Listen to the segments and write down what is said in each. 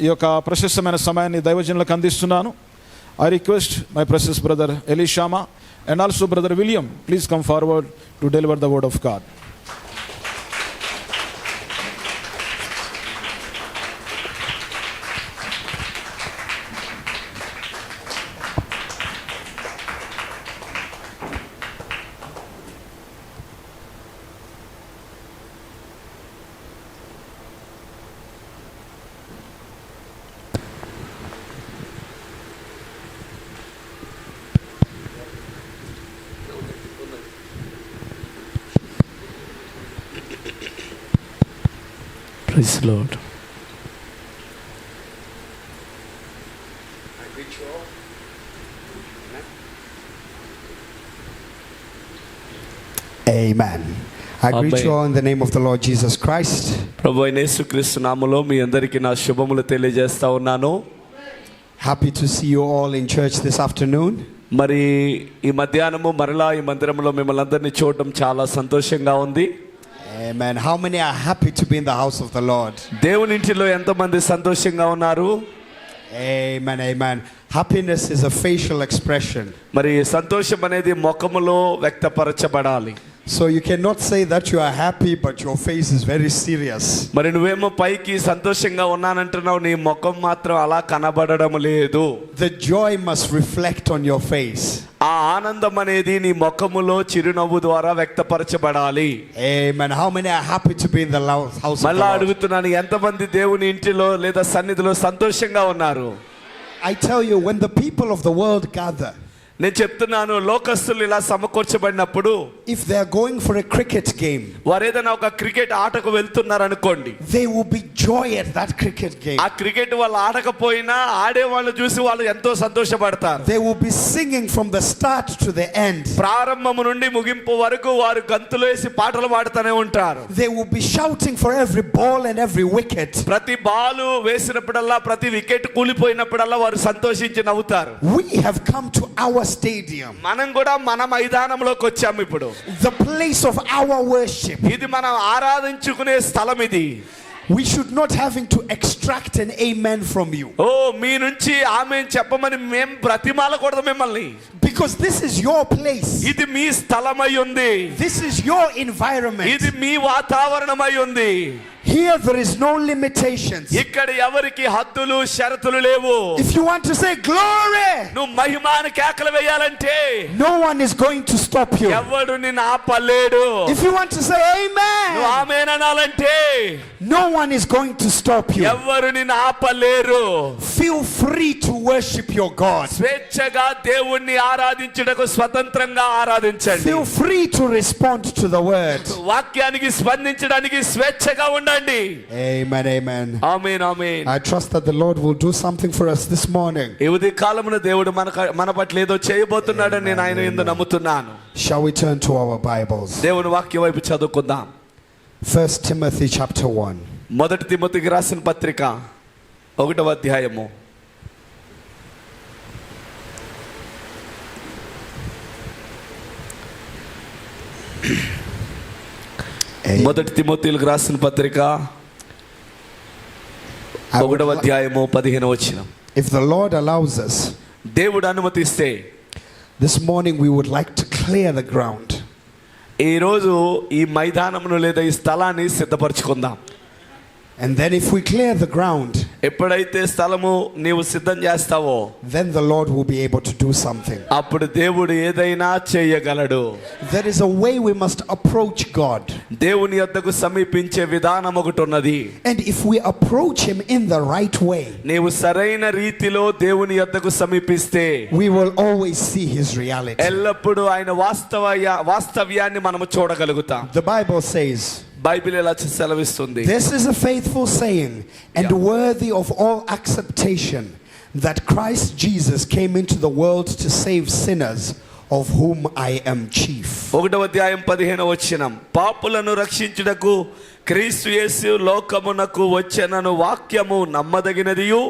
ఈ యొక్క ప్రశస్తమైన సమయాన్ని దైవజనులకు అందిస్తున్నాను. I request my precious brother Elishama and also brother William, please come forward to deliver the word of God. Praise the Lord. Amen. I greet you all in the name of the Lord Jesus Christ. ప్రభు అయిన యేసుక్రీస్తు నామములో మీ అందరికీ నా శుభములు తెలియజేస్తా ఉన్నాను. Happy to see you all in church this afternoon. మరి ఈ మధ్యాహ్నము మరలా ఈ మందిరంలో మిమ్మల్ని అందరినీ చూడడం చాలా సంతోషంగా ఉంది. Amen. How many are happy to be in the house of the Lord? దేవుని ఇంటిలో ఎంతమంది సంతోషంగా ఉన్నారు? Amen. Amen. Happiness is a facial expression. మరి సంతోషం అనేది ముఖములో వ్యక్తపరచబడాలి. So you cannot say that you are happy but your face is very serious. మరి నువ్వేమో పైకి సంతోషంగా ఉన్నానంటున్నావు, నీ ముఖం మాత్రం అలా కనబడడం లేదు. The joy must reflect on your face. ఆ ఆనందం అనేది నీ ముఖములో చిరునవ్వు ద్వారా వ్యక్తపరచబడాలి. Amen. How many are happy to be in the house of the మళ్ళా Lord? అడుగుతున్నాను, ఎంతమంది దేవుని ఇంటిలో లేదా సన్నిధిలో సంతోషంగా ఉన్నారు? I tell you, when the people of the world gather, నేను చెప్తున్నాను, లోకస్తులు ఇలా సమకూర్చబడినప్పుడు, if they are going for a cricket game, వారు ఏదైనా ఒక క్రికెట్ ఆటకు వెళ్తున్నారు అనుకోండి, there will be joy at that cricket game. ఆ క్రికెట్ వాళ్ళు ఆడకపోయినా ఆడే వాళ్ళు చూసి వాళ్ళు ఎంతో సంతోషపడతారు. They will be singing from the start to the end. ప్రారంభము నుండి ముగింపు వరకు వారు గంతులు వేసి పాటలు పాడుతూనే ఉంటారు. They will be shouting for every ball and every wicket. ప్రతి బాలు వేసినప్పుడల్లా, ప్రతి వికెట్ కూలిపోయినప్పుడల్లా వారు సంతోషించి నవ్వుతారు. We have come to our stadium, మనం కూడా మన మైదానంలోకి వచ్చాము. ఇప్పుడు the place of our worship. ఇది మనం ఆరాధించుకునే స్థలం. ఇది We should not having to extract an amen from you. ఓ మీ నుంచి ఆమేన్ చెప్పమని మేము బ్రతిమాలకూడదు మిమ్మల్ని. Because this is your place. ఇది మీ స్థలమై ఉంది. This is your environment. ఇది మీ వాతావరణమై ఉంది. Here there is no limitations. ఇక్కడ ఎవరికి హద్దులు షరతులు లేవు. If you want to say glory, నువ్వు మహిమాను కేకలు వేయాలంటే no one is going to stop you. ఎవడు నిన్ను ఆపలేడు. If you want to say amen, నువ్వు ఆమేన్ అనాలంటే no one is going to stop you. ఎవరు నిన్ను ఆపలేరు. Feel free to worship your God. స్వేచ్ఛగా దేవుణ్ణి ఆరాధించుటకు స్వతంత్రంగా ఆరాధించండి. Feel free to respond to the word. వాక్యానికి స్పందించడానికి స్వేచ్ఛగా ఉండండి. Amen. Amen. Amen amen. I trust that the Lord will do something for us this morning. ఈ ఉదయ కాలమున దేవుడు మన పట్ల ఏదో చేయబోతున్నాడని నేను ఆయన యందు నమ్ముతున్నాను. Shall we turn to our Bibles? దేవుని వాక్యం వైపు చదువుకుందాం. 1 Timothy chapter 1. మొదటి తిమోతికి రాసిన పత్రిక 1వ అధ్యాయము. మొదటి తిమోతికి రాసిన పత్రిక 1వ అధ్యాయము 15వ వచనం. If the Lord allows us, దేవుడు అనుమతిస్తే, this morning we would like to clear the ground. ఈ రోజు ఈ మైదానమును లేదా ఈ స్థలాన్ని సిద్ధపరచుకుందాం. And then if we clear the ground, ఎప్పుడైతే స్థలము నీవు సిద్ధం చేస్తావో, then the Lord will be able to do something. అప్పుడు దేవుడు ఏదైనా చేయగలడు. There is a way we must approach God. దేవుని యొద్దకు సమీపించే విధానం ఒకటి ఉన్నది. And if we approach him in the right way, నీవు సరైన రీతిలో దేవుని యొద్దకు సమీపిస్తే, we will always see his reality. ఎల్లప్పుడూ ఆయన వాస్తవ్యాన్ని మనము చూడగలుగుతాం. The Bible says, బైబిల్ ఇలా సెలవిస్తుంది, this is a faithful saying and worthy of all acceptation, that Christ Jesus came into the world to save sinners, of whom I am chief. 1వ అధ్యాయం 15వ వచనం. పాపులను రక్షించుటకు క్రీస్తు యేసు లోకమునకు వచ్చెనను వాక్యము నమ్మదగినదియు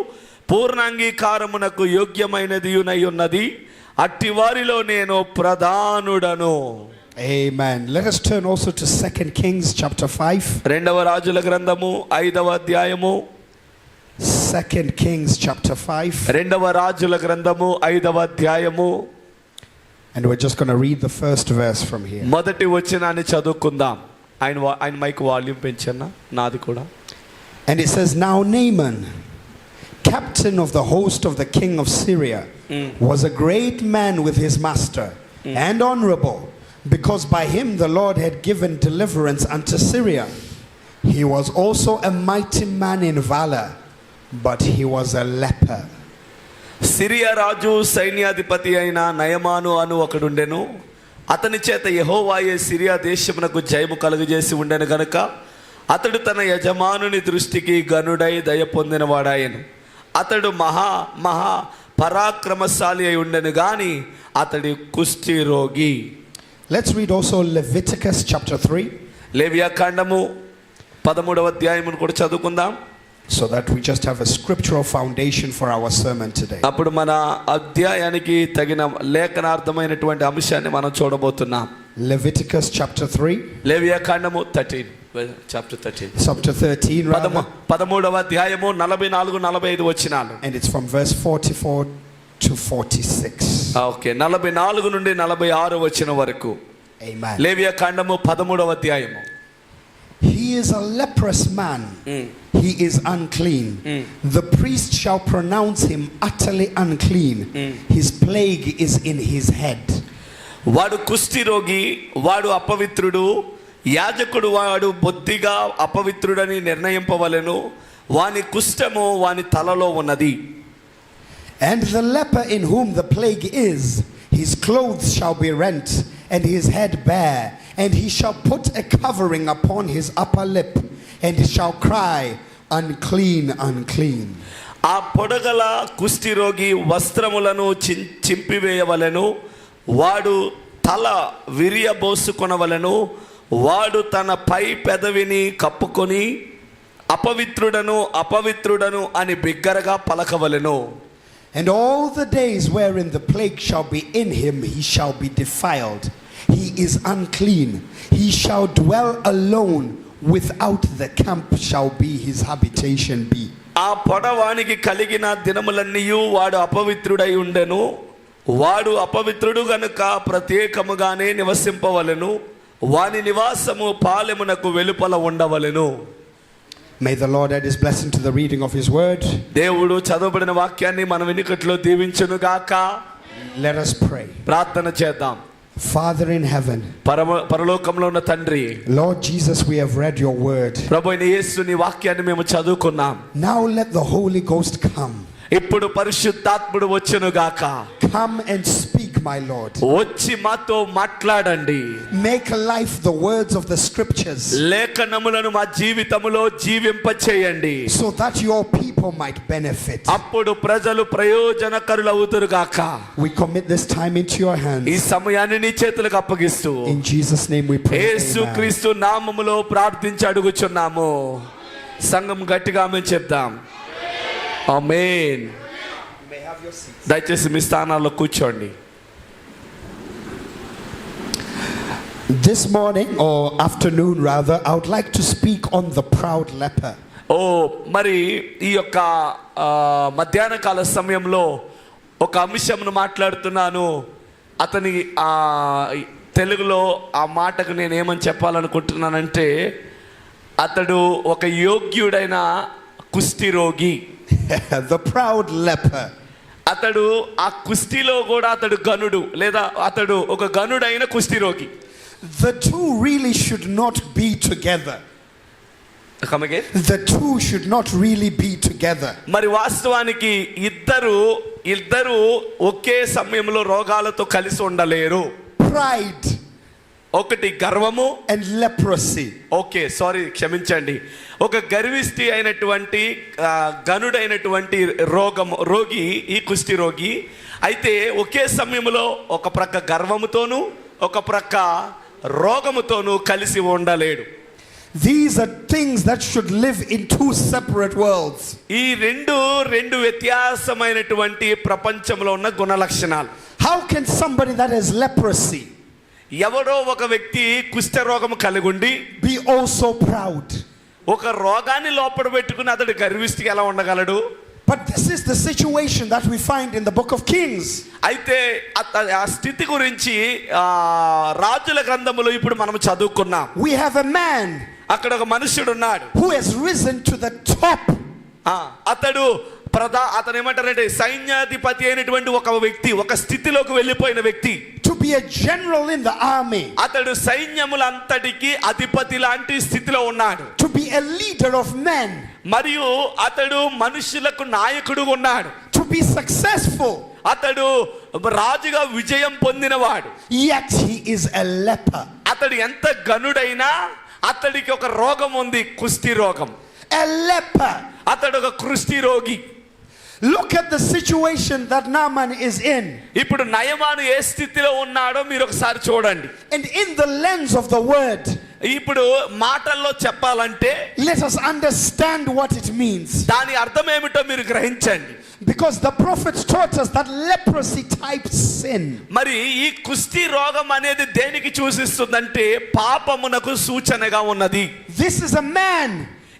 పూర్ణాంగీకారమునకు యోగ్యమైనదియునై ఉన్నది. అట్టి వారిలో నేను ప్రధానుడను. Amen. Let us turn also to 2 Kings chapter 5. 2వ రాజుల గ్రంథము 5వ అధ్యాయము 2 Kings chapter 5. రెండవ రాజుల గ్రంథము 5వ అధ్యాయము And we're just going to read the first verse from here. మొదటి వచనాన్ని చదువుకుందాం. ఆయన మైక్ వాల్యూమ్ పెంచన్నా, నాది కూడా. And it says, Now Naaman, captain of the host of the king of Syria, was a great man with his master, and honorable, because by him the Lord had given deliverance unto Syria. He was also a mighty man in valor, but he was a leper. Syria రాజు సైన్యాధిపతి అయిన నయమాను అను ఒకడుండెను. అతని చేత యెహోవాయే Syria దేశమునకు జయము కలుగజేసి ఉండెను గనుక అతడు తన యజమానుని దృష్టికి గనుడై దయ పొందినవాడాయను. అతడు మహా పరాక్రమశాలి అయి ఉండెను గాని అతడి కుష్టి రోగి. Let's read also Leviticus chapter 3. లేవియా కాండము 13వ అధ్యాయమును కూడా చదువుకుందాం. So that we just have a scriptural foundation for our sermon today. అప్పుడు మన అధ్యాయానికి తగిన లేఖనార్థమైనటువంటి అంశాన్ని మనం చూడబోతున్నాం. Leviticus chapter 3. లేవియా కాండము 13 chapter 13. Chapter 13 rather. 13వ అధ్యాయము 44-45 వచనాలు. And it's from verse 44 to 46. Okay, 44 నుండి 46 వచనం వరకు. Amen. లేవియా కాండము 13వ అధ్యాయము. He is a leprous man. He is unclean. The priest shall pronounce him utterly unclean. His plague is in his head. వాడు కుష్టి రోగి, వాడు అపవిత్రుడు. యాజకుడు వాడు బొత్తిగా అపవిత్రుడని నిర్ణయింపవలెను. వాని కుష్టము వాని తలలో ఉన్నది. And the leper in whom the plague is, his clothes shall be rent, and his head bare, and he shall put a covering upon his upper lip, and he shall cry, unclean, unclean. ఆ పొడగల కుష్టి రోగి వస్త్రములను చింపివేయవలెను. వాడు తల విరియబోసుకొనవలెను. వాడు తన పై పెదవిని కప్పుకొని అపవిత్రుడను అపవిత్రుడను అని బిగ్గరగా పలకవలెను. And all the days wherein the plague shall be in him, he shall be defiled. He is unclean. He shall dwell alone. Without the camp shall be his habitation be. ఆ పొడవానికి కలిగిన దినములన్నీయు వాడు అపవిత్రుడై ఉండెను. వాడు అపవిత్రుడు గనుక ప్రత్యేకముగానే నివసింపవలెను. వాని నివాసము పాలెమునకు వెలుపల ఉండవలెను. May the Lord add his blessing to the reading of his word. దేవుడు చదవబడిన వాక్యాన్ని మన వెనుకట్లో దీవించును గాక. Let us pray. ప్రార్థన చేద్దాం. Father in heaven, పరలోకంలో ఉన్న తండ్రి, Lord Jesus, we have read your word. ప్రభువైన యేసు నీ వాక్యాన్ని మేము చదువుకున్నాం. Now let the Holy Ghost come. ఇప్పుడు పరిశుద్ధాత్ముడు వచ్చును గాక. Come and speak, my Lord. వచ్చి మాతో మాట్లాడండి. Make alive the words of the scriptures, లేఖనములను మా జీవితములో జీవింపచేయండి. so that your people might benefit. అప్పుడు ప్రజలు ప్రయోజనకరులవుదురు గాక. We commit this time into your ఈ hands. సమయాన్ని నీ చేతులకు అప్పగిస్తూ In Jesus' name we pray. Yesu Amen. క్రీస్తు నామములో ప్రార్థించి అడుగుచున్నాము. సంఘం గట్టిగా మేము చెప్దాం. ఆమేన్. దయచేసి మీ స్థానాల్లో కూర్చోండి. This morning or afternoon rather, I would like to speak on the proud leper. మరి ఈ యొక్క మధ్యాహ్న కాల సమయంలో ఒక అంశంను మాట్లాడుతున్నాను. అతని తెలుగులో ఆ మాటకు నేను ఏమని చెప్పాలనుకుంటున్నానంటే, అతడు ఒక యోగ్యుడైన కుష్టి రోగి. The proud leper. అతడు ఆ కుష్టిలో కూడా అతడు గనుడు, లేదా అతడు ఒక గనుడైన కుష్టి రోగి. The two really should not be together. Come again? The two should not really be together. మరి వాస్తవానికి ఇద్దరు ఒకే సమయంలో రోగాలతో కలిసి ఉండలేరు. Pride ఒకటి గర్వము and leprosy. ఓకే, సారీ, క్షమించండి. ఒక గర్విష్టి అయినటువంటి గనుడైనటువంటి రోగి ఈ కుష్టి రోగి అయితే ఒకే సమయంలో ఒక ప్రక్క గర్వముతోనూ ఒక ప్రక్క రోగముతోనూ కలిసి ఉండలేడు. These are things that should live in two separate worlds. ఈ రెండు వ్యత్యాసమైనటువంటి ప్రపంచంలో ఉన్న గుణ లక్షణాలు. How can somebody that has leprosy, ఎవరో ఒక వ్యక్తి కుష్ఠరోగము కలిగి ఉండి be also proud? ఒక రోగాన్ని లోపల పెట్టుకుని అతడు గర్విష్టిగా ఎలా ఉండగలడు? But this is the situation that we find in the book of Kings. అయితే ఆ స్థితి గురించి రాజుల గ్రంథములో ఇప్పుడు మనం చదువుకున్నాం. We have a man అక్కడ ఒక మనుష్యుడు ఉన్నాడు, who has risen to the top. అతడు అతను ఏమంటారంటే సైన్యాధిపతి అయినటువంటి ఒక వ్యక్తి, ఒక స్థితిలోకి వెళ్ళిపోయిన వ్యక్తి. To be a general in the army. అతడు సైన్యములంతటికి అధిపతి లాంటి స్థితిలో ఉన్నాడు. To be a leader of men. మరియు అతడు మనుషులకు నాయకుడు ఉన్నాడు. To be successful. అతడు రాజుగా విజయం పొందినవాడు. Yet he is a leper. అతడు ఎంత గనుడైనా అతడికి ఒక రోగం ఉంది, కుష్టి రోగం. A leper. అతడు ఒక కుష్టి రోగి. Look at the situation that Naaman is in. ఇప్పుడు నయమాను ఏ స్థితిలో ఉన్నాడో మీరు ఒకసారి చూడండి. And in the lens of the word, ఇప్పుడు మాటల్లో చెప్పాలంటే let us understand what it means. దాని అర్థం ఏమిటో మీరు గ్రహించండి. Because the prophets taught us that leprosy types sin. మరి ఈ కుష్టి రోగం అనేది దేనికి సూచిస్తుందంటే పాపమునకు సూచనగా ఉన్నది. This is a man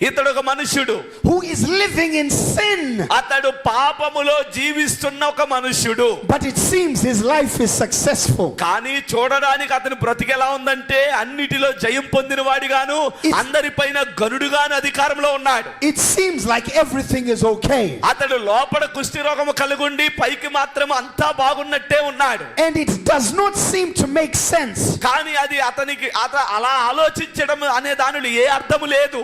ఇతడు ఒక మనుష్యుడు who is living in sin. అతడు పాపములో జీవిస్తున్న ఒక మనుష్యుడు. But it seems his life is successful. కానీ చూడడానికి అతను బ్రతికెలా ఉందంటే అన్నిటిలో జయం పొందిన వాడిగాను, అందరిపైన గనుడుగాను అధికారంలో ఉన్నాడు. It seems like everything is okay. అతడు లోపల కుష్టి రోగము కలుగుండి పైకి మాత్రం అంతా బాగున్నట్టే ఉన్నాడు. And it does not seem to make sense. కానీ అది అతనికి అలా ఆలోచించడం అనే దానిలో ఏ అర్థము లేదు.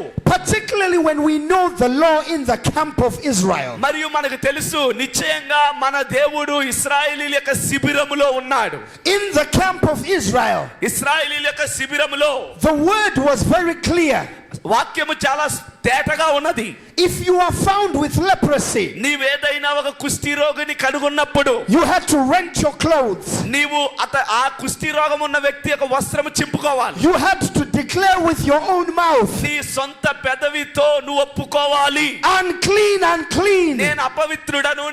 Particularly when we know the law in the camp of Israel. మరియు మనకు తెలుసు నిశ్చయంగా మన దేవుడు ఇశ్రాయేలీయుల యొక్క శిబిరములో ఉన్నాడు. In the camp of Israel, ఇశ్రాయేలీయుల యొక్క శిబిరములో the word was very clear. వాక్యము చాలా తేటగా ఉన్నది. If you are found with leprosy, నీవేదైనా ఒక కుష్టి రోగిని కనుగొన్నప్పుడు you had to rent your clothes. నీవు ఆ కుష్టి రోగం ఉన్న వ్యక్తి యొక్క వస్త్రము చింపుకోవాలి. You had to declare with your own mouth, నీ సొంత పెదవితో నువ్వు ఒప్పుకోవాలి. unclean, unclean. నేను అపవిత్రుడను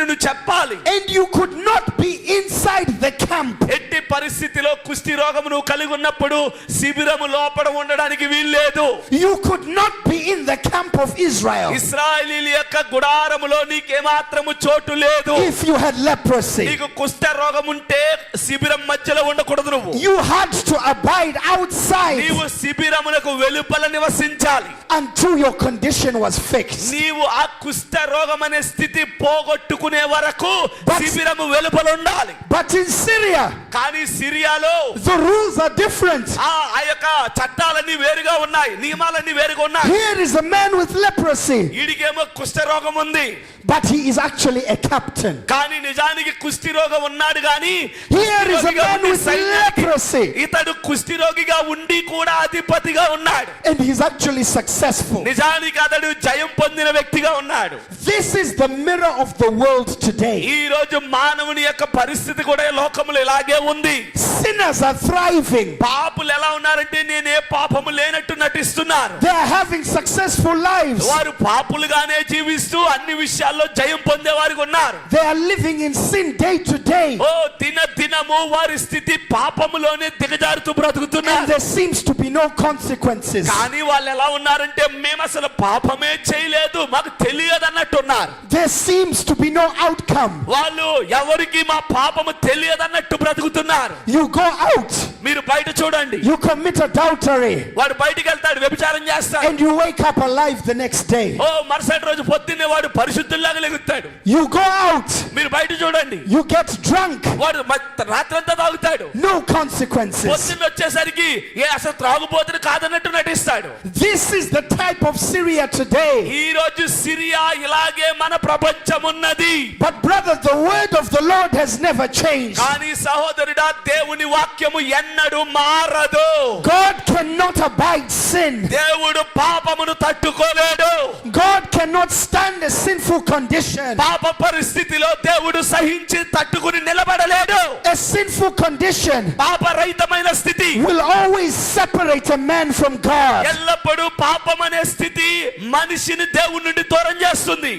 నువ్వు చెప్పాలి. And you could not be inside the camp. ఎట్టి పరిస్థితిలో కుష్టి రోగము నువ్వు కలిగి ఉన్నప్పుడు శిబిరము లోపల ఉండడానికి వీల్లేదు. You could not be in the camp of Israel ఇశ్రాయేలీయుల యొక్క గుడారములో నీకేమాత్రము చోటు లేదు. if you had leprosy. నీకు కుష్ఠ రోగం ఉంటే శిబిరం మధ్యలో ఉండకూడదు. నువ్వు You had to abide outside నీవు శిబిరమునకు వెలుపల నివసించాలి until your condition was fixed. నీవు ఆ కుష్ఠ రోగం అనే స్థితి పోగొట్టుకునే వరకు శిబిరము వెలుపల ఉండాలి. But in Syria, కానీ సిరియాలో the rules are different. ఆ యొక్క చట్టాలన్నీ వేరుగా ఉన్నాయి, నియమాలన్నీ వేరుగా ఉన్నాయి. Here is a man with leprosy, వీడికేమో కుష్ఠ రోగం ఉంది, but he is actually a captain. కానీ నిజానికి కుష్టి రోగం ఉన్నాడు. కానీ Here is a man with leprosy, ఇతడు కుష్టి రోగిగా ఉండి కూడా అధిపతిగా ఉన్నాడు. and he's actually successful. నిజానికి అతడు జయం పొందిన వ్యక్తిగా ఉన్నాడు. This is the mirror of the world today. ఈ రోజు మానవుని యొక్క పరిస్థితి కూడా లోకములో ఇలాగే ఉంది. Sinners are thriving. పాపులు ఎలా ఉన్నారంటే నేనే పాపము లేనట్టు నటిస్తున్నారు. They are having successful lives. వారు పాపులుగానే జీవిస్తూ అన్ని విషయాల్లో జయం పొందేవారుగా ఉన్నారు. They are living in sin day to day. ఓ దినము వారి స్థితి పాపములోనే దిగజారుతూ బ్రతుకుతున్నారు. And there seems to be no consequences. కానీ వాళ్ళు ఎలా ఉన్నారంటే మేము అసలు పాపమే చేయలేదు, మాకు తెలియదు అన్నట్టు ఉన్నారు. There seems to be no outcome. వాళ్ళు ఎవరికి మా పాపము తెలియదు అన్నట్టు బ్రతుకుతున్నారు. You go out, మీరు బయట చూడండి, you commit adultery, వాడు బయటికి వెళ్తాడు, వ్యభిచారం చేస్తాడు. and you wake up alive the next day. ఓ మరుసటి రోజు పొద్దున్నే వాడు పరిశుద్ధుల్లాగా లెగుతాడు. You go out, మీరు బయట చూడండి, you get drunk, వాడు రాత్రంతా తాగుతాడు. no consequences. పొద్దున్న వచ్చేసరికి అసలు త్రాగుబోతుడు కాదన్నట్టు నటిస్తాడు. This is the type of Syria today. ఈ రోజు సిరియా ఇలాగే మన ప్రపంచం ఉన్నది. But brother, the word of the Lord has never changed. కానీ సహోదరుడా, దేవుని వాక్యము ఎన్నడూ మారదు. God cannot abide sin. దేవుడు పాపమును తట్టుకోలేడు. God cannot stand a sinful condition. పాప పరిస్థితిలో దేవుడు సహించి తట్టుకుని నిలబడలేడు. A sinful condition పాపరహితమైన స్థితి will always separate a man from God. ఎల్లప్పుడూ పాపం అనే స్థితి మనిషిని దేవుని నుండి దూరం చేస్తుంది.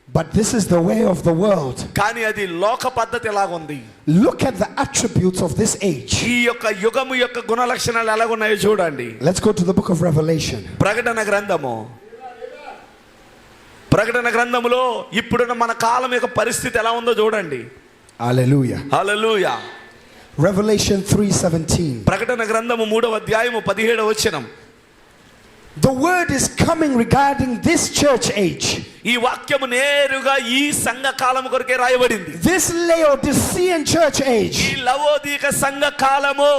But this is the way of the world. కానీ అది లోక పద్ధతి ఎలాగుంది. Look at the attributes of this age. ఈ యొక్క యుగము యొక్క గుణ లక్షణాలు ఎలాగున్నాయో చూడండి. Let's go to the book of Revelation. ప్రకటన గ్రంథములో ఇప్పుడున్న మన కాలం యొక్క పరిస్థితి ఎలా ఉందో చూడండి. Hallelujah. హల్లెలూయా. Revelation 3:17. ప్రకటన గ్రంథము 3వ అధ్యాయము 17వ వచనం. The word is coming regarding this church age. ఈ వాక్యము నేరుగా ఈ సంఘ కాలము కొరకే రాయబడింది. This Laodicean church age. ఈ లవోదిక సంఘ కాలము.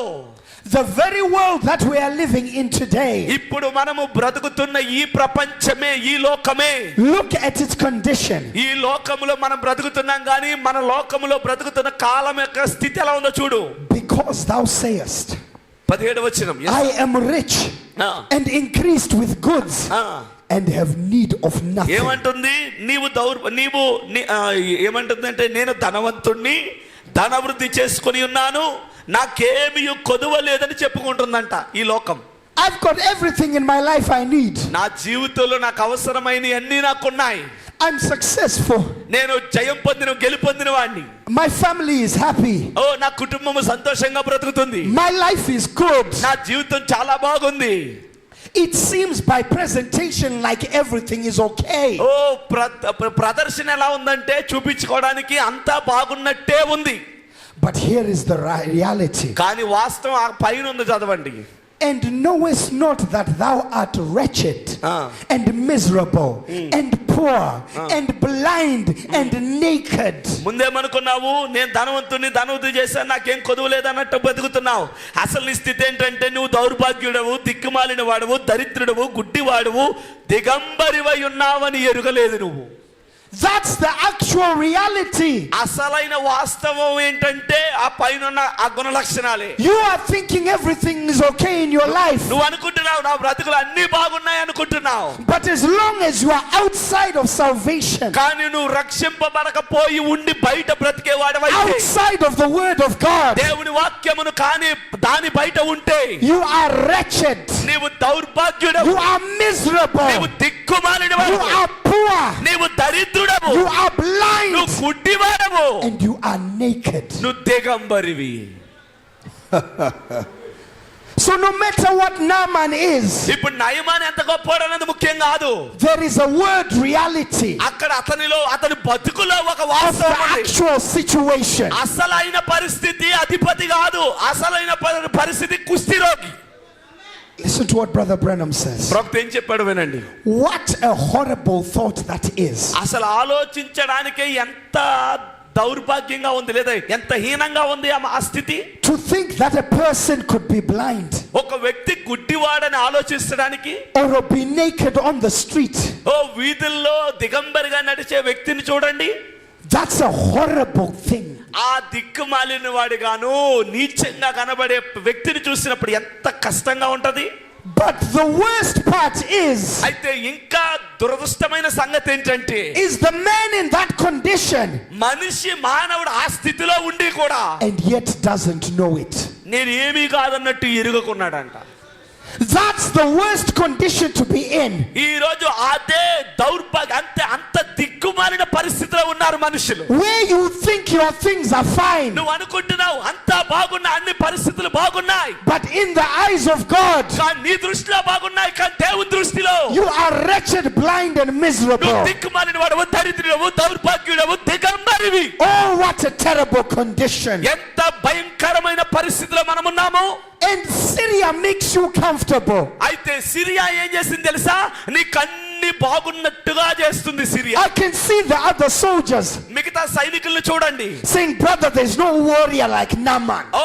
The very world that we are living in today. ఇప్పుడు మనము బ్రతుకుతున్న ఈ ప్రపంచమే, ఈ లోకమే. Look at its condition. ఈ లోకములో మనం బ్రతుకుతున్నాం కానీ మన లోకములో బ్రతుకుతున్న కాలం యొక్క స్థితి ఎలా ఉందో చూడు. Because thou sayest, 17వ వచనం. I am rich and increased with goods and have need of nothing. ఏమంటుంది? ఏమంటుందంటే నేను ధనవంతుణ్ణి, ధనవృద్ధి చేసుకొని ఉన్నాను, నాకేమీ కొదువ లేదని చెప్పుకుంటుందంట ఈ లోకం. I've got everything in my life I need. నా జీవితంలో నాకు అవసరమైన అన్ని నాకున్నాయి. I'm successful. నేను జయం పొందిన, గెలుపొందిన వాడిని. My family is happy. ఓ, నా కుటుంబం సంతోషంగా బ్రతుకుతుంది. My life is good. నా జీవితం చాలా బాగుంది. It seems by presentation like everything is okay. ఓ, ప్రదర్శన ఎలా ఉందంటే చూపించుకోవడానికి అంతా బాగున్నట్టే ఉంది. But here is the reality. కానీ వాస్తవం ఆ పైన ఉంది, చదవండి. And knowest not that thou art wretched and miserable and poor and blind and naked. ముందేమనుకున్నావు? నేను ధనవంతుని చేశాను, నాకేం కొదువు లేదన్నట్టు బతుకుతున్నావు. అసలు నీ స్థితి ఏంటంటే నువ్వు దౌర్భాగ్యుడవు, దిక్కుమాలిన వాడవు, దరిద్రుడవు, గుడ్డివాడవు, దిగంబరివై ఉన్నావని ఎరుగలేదు నువ్వు. That's the actual reality. అసలైన వాస్తవం ఏంటంటే ఆ పైన ఆ గుణ లక్షణాలే. You are thinking everything is okay in your life. నువ్వు అనుకుంటున్నావు నా బ్రతుకులు అన్ని బాగున్నాయి అనుకుంటున్నావు. But as long as you are outside of salvation, కానీ నువ్వు రక్షింపబడకపోయి ఉండి బయట బ్రతికేవాడవైతే, outside of the word of God, దేవుని వాక్యమును కానీ దాని బయట ఉంటే, you are wretched, నీవు దౌర్భాగ్యుడవు, you are miserable, నీవు దిక్కుమాలినవాడు, you are poor, నీవు దరిద్రుడవు, you are blind, నువ్వు గుడ్డివాడవు, and you are naked. నువ్వు దిగంబరివి. So no matter what Naaman is, ఇప్పుడు నయమాన్ ఎంత గొప్పవాడు అన్నది ముఖ్యం కాదు. there is a word reality అక్కడ అతని బతుకులో ఒక of the వాస్తవం ఉంది. actual situation. అసలైన పరిస్థితి అధిపతి కాదు, అసలైన పరిస్థితి కుష్ఠిరోగి. Listen to what Brother Branham says. ప్రభుత్వం ఏం చెప్పాడు వినండి. What a horrible thought that is. అసలు ఆలోచించడానికే ఎంత దౌర్భాగ్యంగా ఉంది, లేదా ఎంత హీనంగా ఉంది ఆ స్థితి. To think that a person could be blind ఒక వ్యక్తి గుడ్డివాడని ఆలోచించడానికి, or be naked on the street. ఓ వీధుల్లో దిగంబరిగా నడిచే వ్యక్తిని చూడండి. That's a horrible thing. ఆ దిక్కుమాలిన వాడిగాను నీచంగా కనబడే వ్యక్తిని చూసినప్పుడు ఎంత కష్టంగా ఉంటది. But the worst part is ఇంకా దురదృష్టమైన సంగతి ఏంటంటే, is the man in that condition మానవుడు ఆ స్థితిలో ఉండి కూడా and yet doesn't know it. నేను ఏమీ కాదన్నట్టు ఎరుగకున్నాడంట. That's the worst condition to be in. ఈ రోజు అదే దౌర్భాగ్య, అంత దిక్కుమాలిన పరిస్థితిలో ఉన్నారు మనుషులు. Where you think your things are fine, నువ్వు అనుకుంటున్నావు అంతా బాగున్నా, అన్ని పరిస్థితులు బాగున్నాయి, but in the eyes of God, కానీ నీ దృష్టిలో బాగున్నాయి, కానీ దేవుని దృష్టిలో you are wretched, blind and miserable. నువ్వు దిక్కుమాలిన వాడవు, దరిద్రుడవు, దౌర్భాగ్యుడవు, దిగంబరివి. Oh, what a terrible condition. ఎంత భయంకరమైన పరిస్థితిలో మనం ఉన్నాము. And Syria makes you comfortable. అయితే సిరియా ఏం చేసింది తెలుసా? నీకన్నీ బాగున్నట్టుగా చేస్తుంది Syria. I can see the other soldiers మిగతా సైనికులను చూడండి, saying, brother, there's no warrior like Naaman. ఓ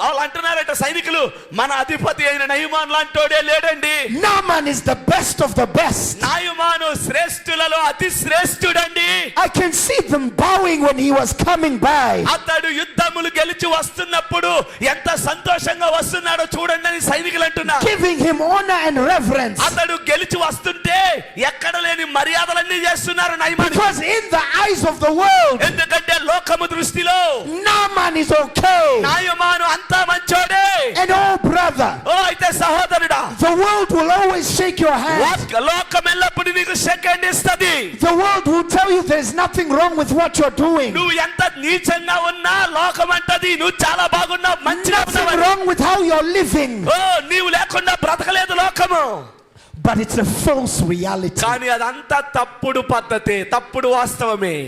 వాళ్ళు అంటున్నారట సైనికులు, మన అధిపతి అయిన నయమాన్ లాంటోడే లేడండి. Naaman is the best of the best. నయమాను శ్రేష్ఠులలో అతి శ్రేష్ఠుడండి. I can see them bowing when he was coming by. అతడు యుద్ధములు గెలిచి వస్తున్నప్పుడు ఎంత సంతోషంగా వస్తున్నాడో చూడండి అని సైనికులు అంటున్నారు. Giving him honor and reverence. అతడు గెలిచి వస్తుంటే ఎక్కడ లేని మర్యాదలన్నీ చేస్తున్నారు నయమాను. Because in the eyes of the world, ఎందుకంటే లోకము దృష్టిలో Naaman is okay. నయమాను అంతా మంచోడే. And oh brother, ఓ అయితే సహోదరుడా, the world will always shake your hand. లోకం ఎల్లప్పుడు నీకు సెకండ్ ఇస్తది. The world will tell you there's nothing wrong with what you're doing. నువ్వు ఎంత నీచంగా ఉన్నా లోకం అంటది నువ్వు చాలా బాగున్నావు, మంచిగా Nothing ఉన్నావు. wrong with how you're living. ఓ నీవు లేకుండా బ్రతకలేదు లోకము. But it's a false reality. కానీ అదంతా తప్పుడు పద్ధతి, తప్పుడు వాస్తవమే.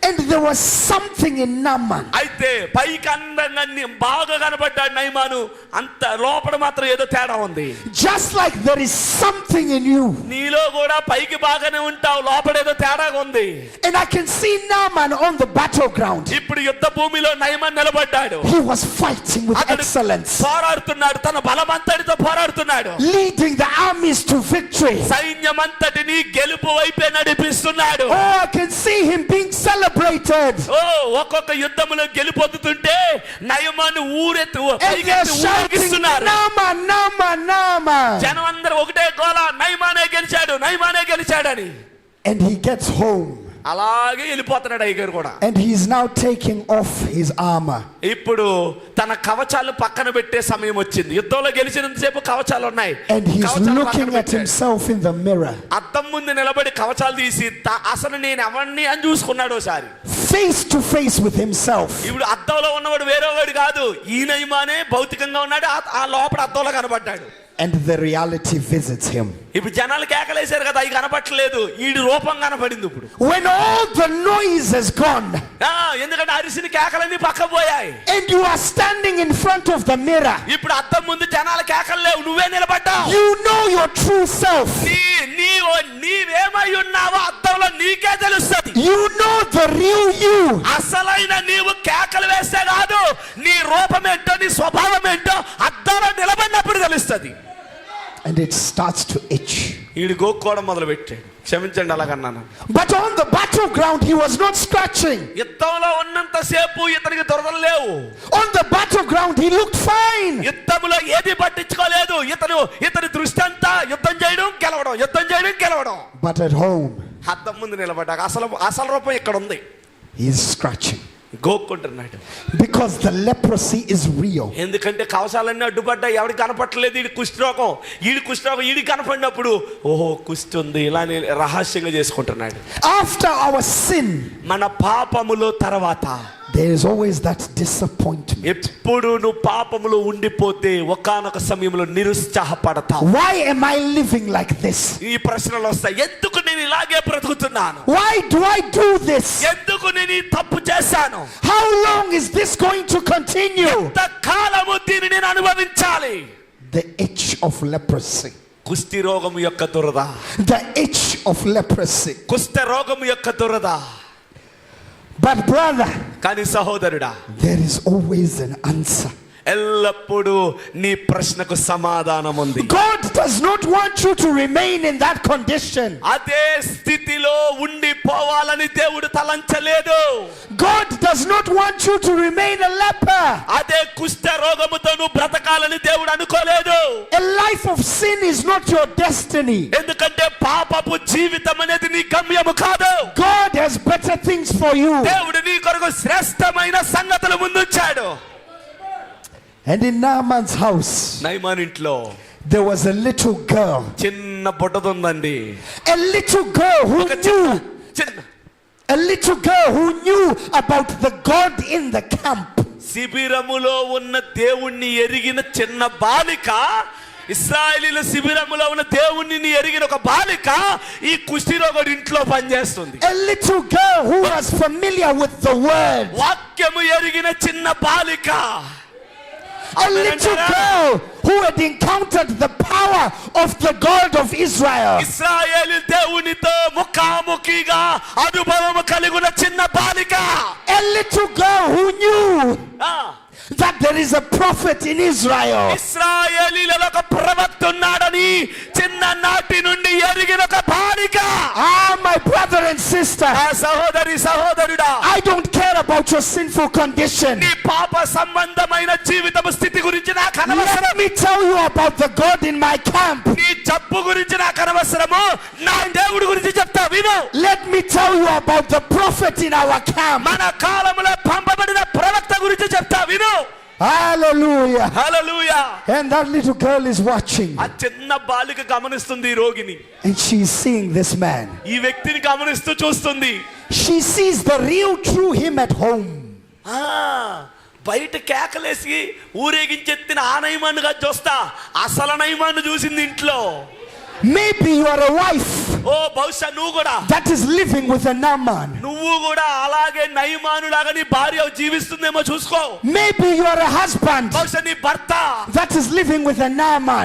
And there was something in Naaman. అయితే పైకి అందంగా బాగా కనబడ్డాడు నయమాను, అంత లోపల మాత్రం ఏదో తేడా ఉంది. Just like there is something in you. నీలో కూడా పైకి బాగానే ఉంటావు, లోపల ఏదో తేడాగా ఉంది. And I can see Naaman on the battleground. ఇప్పుడు యుద్ధ భూమిలో నయమాను నిలబడ్డాడు. He was fighting with అతడు excellence, పోరాడుతున్నాడు, తన బలమంతటితో పోరాడుతున్నాడు. leading the armies to victory. సైన్యమంతటిని గెలుపు వైపే నడిపిస్తున్నాడు. Oh, I can see him being celebrated. ఓ ఒక్కొక్క యుద్ధములో గెలుపొందుతుంటే నయమాను And they're shouting, Naaman, Naaman, Naaman. జనం అందరూ ఒకటే గోల, నయమానే గెలిచాడు, నయమానే గెలిచాడని. And he gets home. అలాగే వెళ్ళిపోతున్నాడు అయ్యగారు కూడా. And he's now taking off his armor. ఇప్పుడు తన కవచాలు పక్కన పెట్టే సమయం వచ్చింది. యుద్ధంలో గెలిచినంతసేపు కవచాలు ఉన్నాయి. And he's కవచాలు looking పక్కన at పెట్టాడు. himself in the mirror. అద్దం ముందు నిలబడి కవచాలు తీసి అసలు నేను ఎవరిని అని చూసుకున్నాడు ఒకసారి. Face to face with himself. ఇప్పుడు అద్దంలో ఉన్నవాడు వేరేవాడు కాదు, ఈ నయమానే భౌతికంగా ఉన్నాడు, ఆ లోపల అద్దంలో కనబడ్డాడు. And the reality visits him. ఇప్పుడు జనాలు కేకలేశారు కదా, అవి కనపట్లేదు, ఈడి రూపం కనపడింది ఇప్పుడు. When all the noise has gone, ఎందుకంటే అరిసిన కేకలన్నీ పక్క పోయాయి. and you are standing in front of the mirror, ఇప్పుడు అద్దం ముందు జనాల కేకలు లేవు, నువ్వే నిలబడ్డావు. you know your true self. నీవేమై ఉన్నావో అద్దంలో నీకే తెలుస్తుంది. You know the real you. అసలైన నీవు కేకలు వేస్తే కాదు, నీ రూపం ఏంటో నీ స్వభావం ఏంటో అద్దంలో నిలబడినప్పుడు తెలుస్తుంది. And it starts to itch. ఈడు గోక్కోవడం మొదలు పెట్టాడు. క్షమించండి అలాగన్నాను. But on the battleground he was not scratching. యుద్ధంలో ఉన్నంత సేపు ఇతనికి దురదలు లేవు. On the battleground he looked fine. యుద్ధంలో ఏది పట్టించుకోలేదు. ఇతని దృష్టి అంతా యుద్ధం చేయడం గెలవడం, యుద్ధం చేయడం గెలవడం. But at home అద్దం ముందు నిలబడ్డాక అసలు రూపం ఇక్కడ ఉంది. he is scratching. గోక్కుంటున్నాడు. Because the leprosy is real. ఎందుకంటే కవచాలన్నీ అడ్డుపడ్డాయి, ఎవరికి కనపట్టలేదు. ఈడి కుష్ఠరోగం ఈడి కనపడినప్పుడు ఓహో కుష్టి ఉంది ఇలా రహస్యంగా చేసుకుంటున్నాడు. After our sin, మన పాపములో తర్వాత there is always that disappointment. ఎప్పుడు నువ్వు పాపములో ఉండిపోతే ఒకానొక సమయంలో నిరుత్సాహపడతావు. Why am I living like this? ఈ ప్రశ్నలు వస్తాయి. ఎందుకు నేను ఇలాగే బ్రతుకుతున్నాను? Why do I do this? ఎందుకు నేను ఈ తప్పు చేశాను? How long is this going to continue? ఎంత కాలము దీన్ని నేను అనుభవించాలి? The itch of leprosy. కుష్టి రోగము యొక్క దురద. The itch of leprosy. కుష్ఠ రోగము యొక్క దురద. But brother, కానీ సహోదరుడా, there is always an answer. ఎల్లప్పుడూ నీ ప్రశ్నకు సమాధానం ఉంది. God does not want you to remain in that condition. అదే స్థితిలో ఉండిపోవాలని దేవుడు తలంచలేదు. God does not want you to remain a leper. అదే కుష్ఠ రోగముతో నువ్వు బ్రతకాలని దేవుడు అనుకోలేదు. A life of sin is not your destiny. ఎందుకంటే పాపపు జీవితం అనేది నీ గమ్యము కాదు. God has better things for you. దేవుడు నీ కొరకు శ్రేష్టమైన సంగతులు ముందుంచాడు. And in Naaman's house, నయమాను ఇంట్లో there was a little girl. చిన్న బుట్టదుందండి. A little girl who knew. A little girl who knew about the God in the camp. శిబిరములో ఉన్న దేవుణ్ణి ఎరిగిన చిన్న బాలిక, ఇశ్రాయేలీల శిబిరములో ఉన్న దేవుణ్ణి ఎరిగిన ఒక బాలిక ఈ కుష్ఠరోగుడి ఇంట్లో పనిచేస్తుంది. A little girl who was familiar with the word. వాక్యము ఎరిగిన చిన్న బాలిక. A little girl who had encountered the power of the God of Israel. ఇశ్రాయేలు దేవునితో ముఖాముఖిగా అనుభవం కలిగిన చిన్న బాలిక. A little girl who knew that there is a prophet in Israel. ఇశ్రాయేలీలలో ఒక ప్రవక్త ఉన్నాడని చిన్ననాటి నుండి ఎరిగిన ఒక బాలిక. My brother and sister, ఆ సహోదరి సహోదరుడా, I don't care about your sinful condition. నీ పాప సంబంధమైన జీవితపు స్థితి గురించి నాకు అనవసరం. Let me tell you about the God in my camp. నీ జబ్బు గురించి నాకు అనవసరము, నా దేవుడి గురించి చెప్తా విను. Let me tell you about the prophet in our camp. మన కాలములో పంపబడిన ప్రవక్త గురించి చెప్తా విను. Hallelujah. హల్లెలూయా. And that little girl is watching. ఆ చిన్న బాలిక గమనిస్తుంది ఈ రోగిని. And she's seeing this man. ఈ వ్యక్తిని గమనిస్తూ చూస్తుంది. She sees the real true him at home. బయట కేకలేసి ఊరేగించెత్తిన ఆ నయమాన్నుగా చూస్తా అసలు నయమాన్ని చూసింది ఇంట్లో. Maybe you are a wife ఓ బహుశా నువ్వు కూడా that is living with a Naaman. నువ్వు కూడా అలాగే నయమానులాగా నీ భార్య జీవిస్తుందేమో చూసుకో. Maybe you are a husband బహుశా నీ భర్త that is living with a Naaman.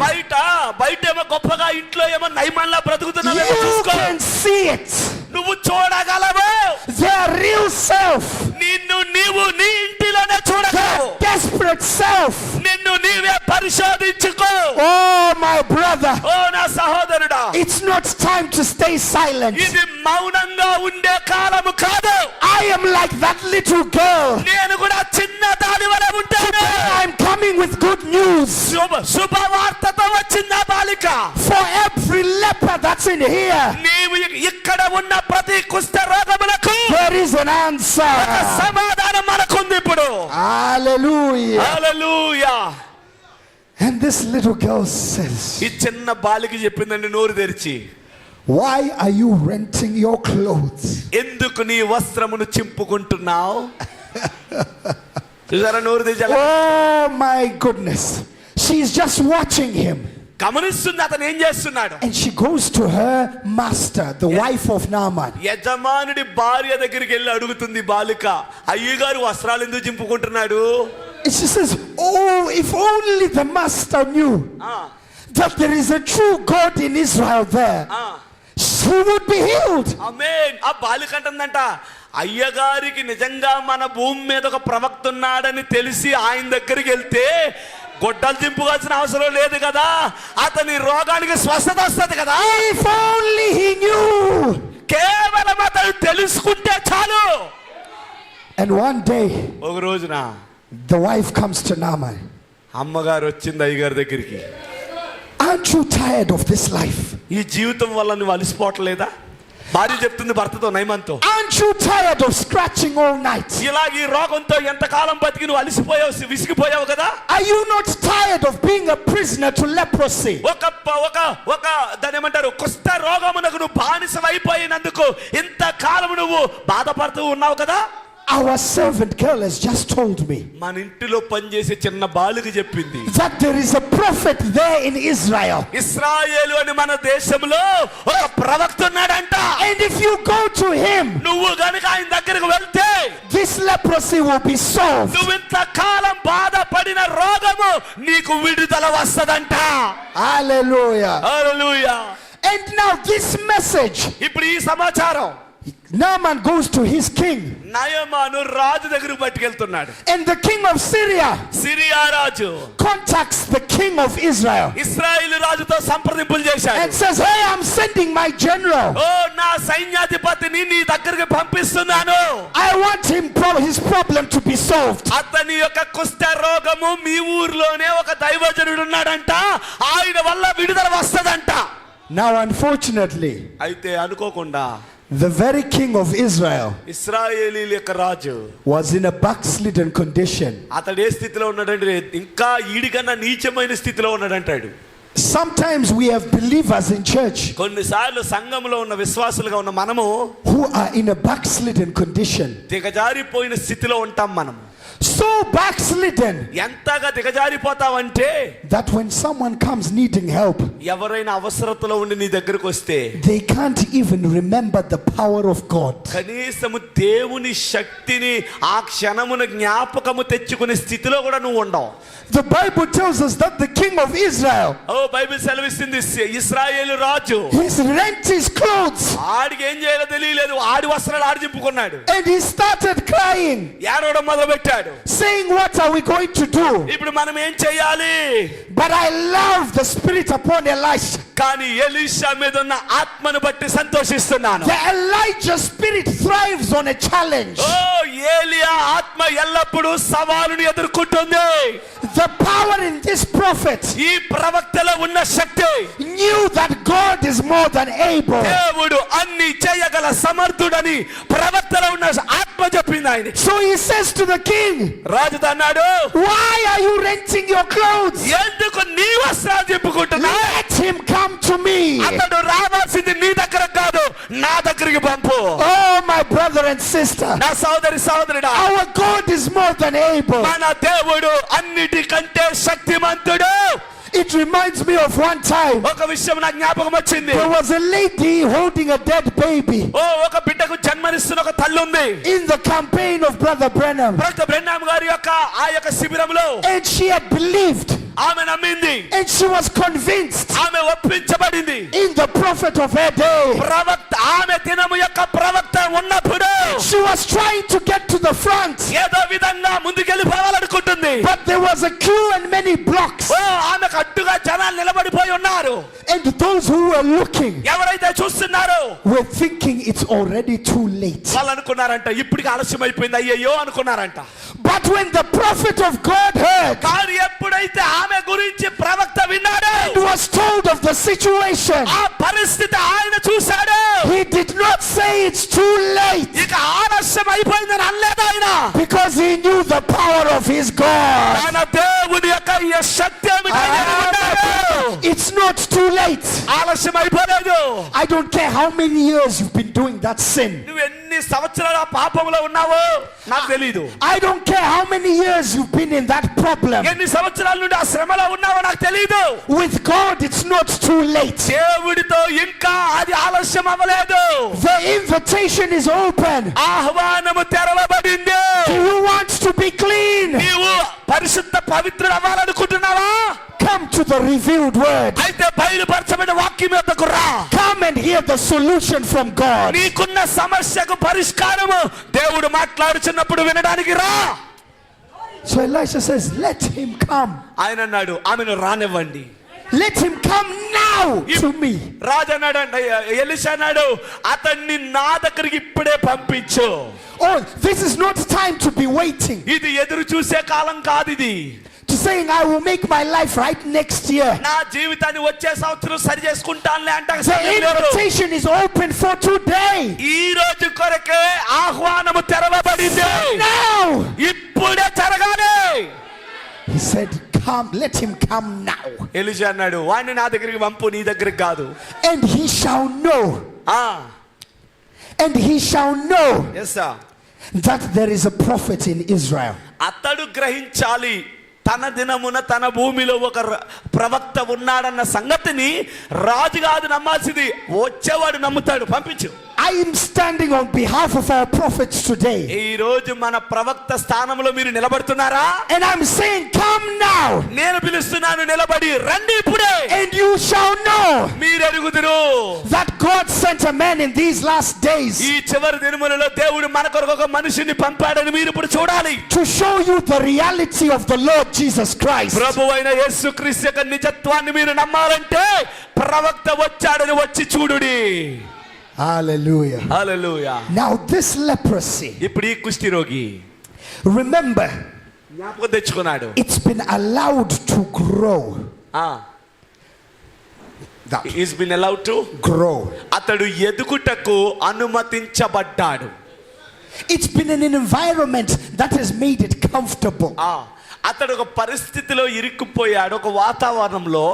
బయట ఏమో గొప్పగా ఇంట్లో ఏమో నయమాన్లా బ్రతుకుతున్నావేమో You చూసుకో. can see it. నువ్వు చూడగలవు Their real self. నిన్ను నీవు నీ ఇంటిలోనే చూడగలవు. Their desperate self. నిన్ను నీవే పరిశోధించుకో. Oh my brother. ఓ నా సహోదరుడా, It's not time to stay silent. ఇది మౌనంగా ఉండే కాలము కాదు. I am like that little girl. నేను కూడా చిన్న దాని వలె ఉంటాను. I'm coming with good news. శుభవార్తతో వచ్చిన బాలిక. For every leper that's in here, నీవు ఇక్కడ ఉన్న ప్రతి కుష్ఠ రోగములకు there is an answer. సమాధానం మనకుంది ఇప్పుడు. Hallelujah. హల్లెలూయా. And this little girl says, ఈ చిన్న బాలిక చెప్పిందండి నోరు తెరిచి, why are you renting your clothes? ఎందుకు నీ వస్త్రమును చింపుకుంటున్నావు? చూసారా నోరు తెరిచి ఎలా? Oh my goodness. She's just watching him. గమనిస్తుంది అతను ఏం చేస్తున్నాడు. And she goes to her master, the wife of Naaman. యజమానుడి భార్య దగ్గరికి వెళ్ళి అడుగుతుంది బాలిక, అయ్యగారు వస్త్రాలు ఎందుకు చింపుకుంటున్నాడు? And she says, oh, if only the master knew that there is a true God in Israel there, she would be healed. ఆమేన్. ఆ బాలిక అంటుందంట, అయ్యగారికి నిజంగా మన భూమి మీద ఒక ప్రవక్త ఉన్నాడని తెలిసి ఆయన దగ్గరికి వెళ్తే గొడ్డలు చింపుకోవాల్సిన అవసరం లేదు కదా, అతని రోగానికి స్వస్థత వస్తుంది కదా. If only he knew. కేవలం అతను తెలుసుకుంటే చాలు. And one day, ఒక రోజున the wife comes to Naaman. అమ్మగారు వచ్చింది అయ్యగారి దగ్గరికి. Aren't you tired of this life? ఈ జీవితం వల్ల నువ్వు అలసిపోవట్లేదా? భార్య చెప్తుంది భర్తతో, నయమాన్తో, Aren't you tired of scratching all night? ఇలాగ ఈ రోగంతో ఎంతకాలం బతికి నువ్వు అలసిపోయావు, విసిగిపోయావు కదా. Are you not tired of being a prisoner to leprosy? ఒక దాని ఏమంటారు, కుష్ఠ రోగమునకు నువ్వు బానిసమైపోయినందుకు ఇంతకాలం నువ్వు బాధపడుతూ ఉన్నావు కదా. Our servant girl has just told me మన ఇంటిలో పనిచేసే చిన్న బాలిక చెప్పింది that there is a prophet there in Israel. ఇశ్రాయేలు అని మన దేశంలో ఒక ప్రవక్త ఉన్నాడంట. And if you go to him, నువ్వు గనుక ఆయన దగ్గరకు వెళ్తే this leprosy will be solved. నువ్వు ఇంతకాలం బాధపడిన రోగము నీకు విడుదల వస్తదంట. Hallelujah. హల్లెలూయా. And now this message, ఇప్పుడు ఈ సమాచారం Naaman goes to his king. నయమాను రాజు దగ్గరకు పట్టుకెళ్తున్నాడు. And the king of Syria Syria Raju contacts the king of Israel ఇశ్రాయేలు రాజుతో సంప్రదింపులు చేశాడు. and says, hey, I'm sending my general. ఓ నా సైన్యాధిపతిని నీ దగ్గరికి పంపిస్తున్నాను. I want his problem to be solved. అతని యొక్క కుష్ఠ రోగము మీ ఊర్లోనే ఒక దైవజనుడు ఉన్నాడంట, ఆయన వల్ల విడుదల వస్తదంట. Now unfortunately, అయితే అనుకోకుండా the very king of Israel ఇశ్రాయేలీల యొక్క రాజు was in a backslidden condition. అతడు ఏ స్థితిలో ఉన్నాడంటే ఇంకా ఈడికన్నా నీచమైన స్థితిలో ఉన్నాడంటాడు. Sometimes we have believers in church కొన్నిసార్లు సంఘంలో ఉన్న విశ్వాసులుగా ఉన్న మనము who are in a backslidden condition. దిగజారిపోయిన స్థితిలో ఉంటాం మనం. So backslidden ఎంతగా దిగజారిపోతావంటే that when someone comes needing help, ఎవరైనా అవసరతలో ఉండి నీ దగ్గరకు వస్తే they can't even remember the power of God. కనీసము దేవుని శక్తిని ఆ క్షణమున జ్ఞాపకము తెచ్చుకునే స్థితిలో కూడా నువ్వు ఉండవు. The Bible tells us that the king of Israel, Bible సెలవిస్తుంది, ఇశ్రాయేలు రాజు he's rent his clothes ఆడికి ఏం చేయాలో తెలియలేదు, ఆడి వస్త్రాలు ఆడి చింపుకున్నాడు. and he started crying. ఏడవడం మొదలు పెట్టాడు. వచ్చాడు. saying, what are we going to do? ఇప్పుడు మనం ఏం చేయాలి? But I love the spirit upon Elisha. కానీ ఎలీషా మీద ఉన్న ఆత్మను బట్టి సంతోషిస్తున్నాను. The Elijah spirit thrives on a challenge. ఓ ఏలియా ఆత్మ ఎల్లప్పుడూ సవాలును ఎదుర్కొంటుంది. The power in this prophet ఈ ప్రవక్తలో ఉన్న శక్తి knew that God is more than able. దేవుడు అన్ని చేయగల సమర్థుడని ప్రవక్తలో ఉన్న ఆత్మ చెప్పింది ఆయన. So he says to the king, రాజుతో అన్నాడు, why are you renting your clothes? ఎందుకు నీ వస్త్రాలు చెప్పుకుంటున్నావు? Let him come to me. అతడు రావాల్సింది నీ దగ్గర కాదు, నా దగ్గరికి పంపు. Oh, my brother and sister, నా సోదరుడా, our God is more than able. మన దేవుడు అన్నిటికంటే శక్తిమంతుడు. It reminds me of one time. ఒక విషయం నాకు జ్ఞాపకం వచ్చింది. There was a lady holding a dead baby ఓ ఒక బిడ్డకు జన్మనిస్తున్న ఒక తల్లి ఉంది. in the campaign of Brother Branham. ప్రవక్త బ్రెన్నాం గారి యొక్క ఆ యొక్క శిబిరంలో And she had believed. ఆమె నమ్మింది. And she was convinced ఆమె ఒప్పించబడింది. in the prophet of her day. ప్రవక్త ఆమె దినము యొక్క ప్రవక్త ఉన్నప్పుడు She was trying to get to the front. ఏదో విధంగా ముందుకెళ్ళిపోవాలనుకుంటుంది. But there was a queue and many blocks. ఓ ఆమెకు అడ్డుగా జనాలు నిలబడిపోయి ఉన్నారు. And those who were looking ఎవరైతే చూస్తున్నారో were thinking it's already too late. వాళ్ళు అనుకున్నారంట, ఇప్పటికి ఆలస్యం అయిపోయింది, అయ్యయ్యో అనుకున్నారంట. But when the prophet of God heard కానీ ఎప్పుడైతే ఆమె గురించి ప్రవక్త విన్నాడో, and was told of the situation, ఆ పరిస్థితి ఆయన చూశాడు. he did not say it's too late, ఇక ఆలస్యం అయిపోయిందని అనలేదు ఆయన. because he knew the power of his God. తన దేవుడి యొక్క ఈ శక్తి ఏమిటో ఎరుగున్నాడు. It's not too late. ఆలస్యం అయిపోలేదు. I don't care how many years you've been doing that sin. నువ్వు ఎన్ని సంవత్సరాల పాపంలో ఉన్నావో నాకు తెలీదు. I don't care how many years you've been in that problem. ఎన్ని సంవత్సరాల నుండి ఆ శ్రమలో ఉన్నావో నాకు తెలీదు. With God it's not too late. దేవుడితో ఇంకా అది ఆలస్యం అవ్వలేదు. The invitation is open. ఆహ్వానము తెరవబడింది. Do you want to be clean? నీవు పరిశుద్ధ పవిత్రుడు అవ్వాలనుకుంటున్నావా? Come to the revealed word. అయితే బయలుపరచబడిన వాక్యం యొద్దకు రా. Come and hear the solution from God. నీకున్న సమస్యకు పరిష్కారము దేవుడు మాట్లాడుచున్నప్పుడు వినడానికి రా. So Elisha says, let him come. ఆయన అన్నాడు, ఆమెను రానివ్వండి. Let him come now to me. రాజు అన్నాడు అంట, ఎలీషా అన్నాడు, అతన్ని నా దగ్గరికి ఇప్పుడే పంపించు. Oh, this is not time to be waiting. ఇది ఎదురు చూసే కాలం కాదు ఇది. To saying I will make my life right next year. నా జీవితాన్ని వచ్చే సంవత్సరం సరి చేసుకుంటానులే అంట. The invitation is open for today. ఈ రోజు కొరకే ఆహ్వానము తెరవబడింది. Now. ఇప్పుడే జరగాలి. He said, come, let him come now. Elisha అన్నాడు, వాడిని నా దగ్గరికి పంపు, నీ దగ్గరికి కాదు. And he shall know. And he shall know that there is a prophet in Israel. అతడు గ్రహించాలి, తన దినమున తన భూమిలో ఒక ప్రవక్త ఉన్నాడన్న సంగతిని రాజు కాదు నమ్మాల్సింది, వచ్చేవాడు నమ్ముతాడు. పంపించు. I am standing on behalf of our prophets today. ఈ రోజు మన ప్రవక్త స్థానంలో మీరు నిలబడుతున్నారా? And I'm saying, come now. నేను పిలుస్తున్నాను, నిలబడి రండి ఇప్పుడే. And you shall know మీరు ఎరుగుదురు that God sent a man in these last days ఈ చివరి దినములలో దేవుడు మన కొరకు ఒక మనిషిని పంపాడని మీరు ఇప్పుడు చూడాలి. to show you the reality of the Lord Jesus Christ. ప్రభువైన యేసుక్రీస్తు యొక్క నిజత్వాన్ని మీరు నమ్మాలంటే ప్రవక్త వచ్చాడని వచ్చి చూడుడి. Hallelujah. Hallelujah. Now this leprosy, ఇప్పుడు ఈ కుష్టి రోగి remember, జ్ఞాపకం తెచ్చుకున్నాడు. it's been allowed to grow. He's been allowed to grow. అతడు ఎదుగుటకు అనుమతించబడ్డాడు. It's been in an environment that has made it comfortable. అతడు ఒక పరిస్థితిలో ఇరుక్కుపోయాడు, ఒక వాతావరణంలో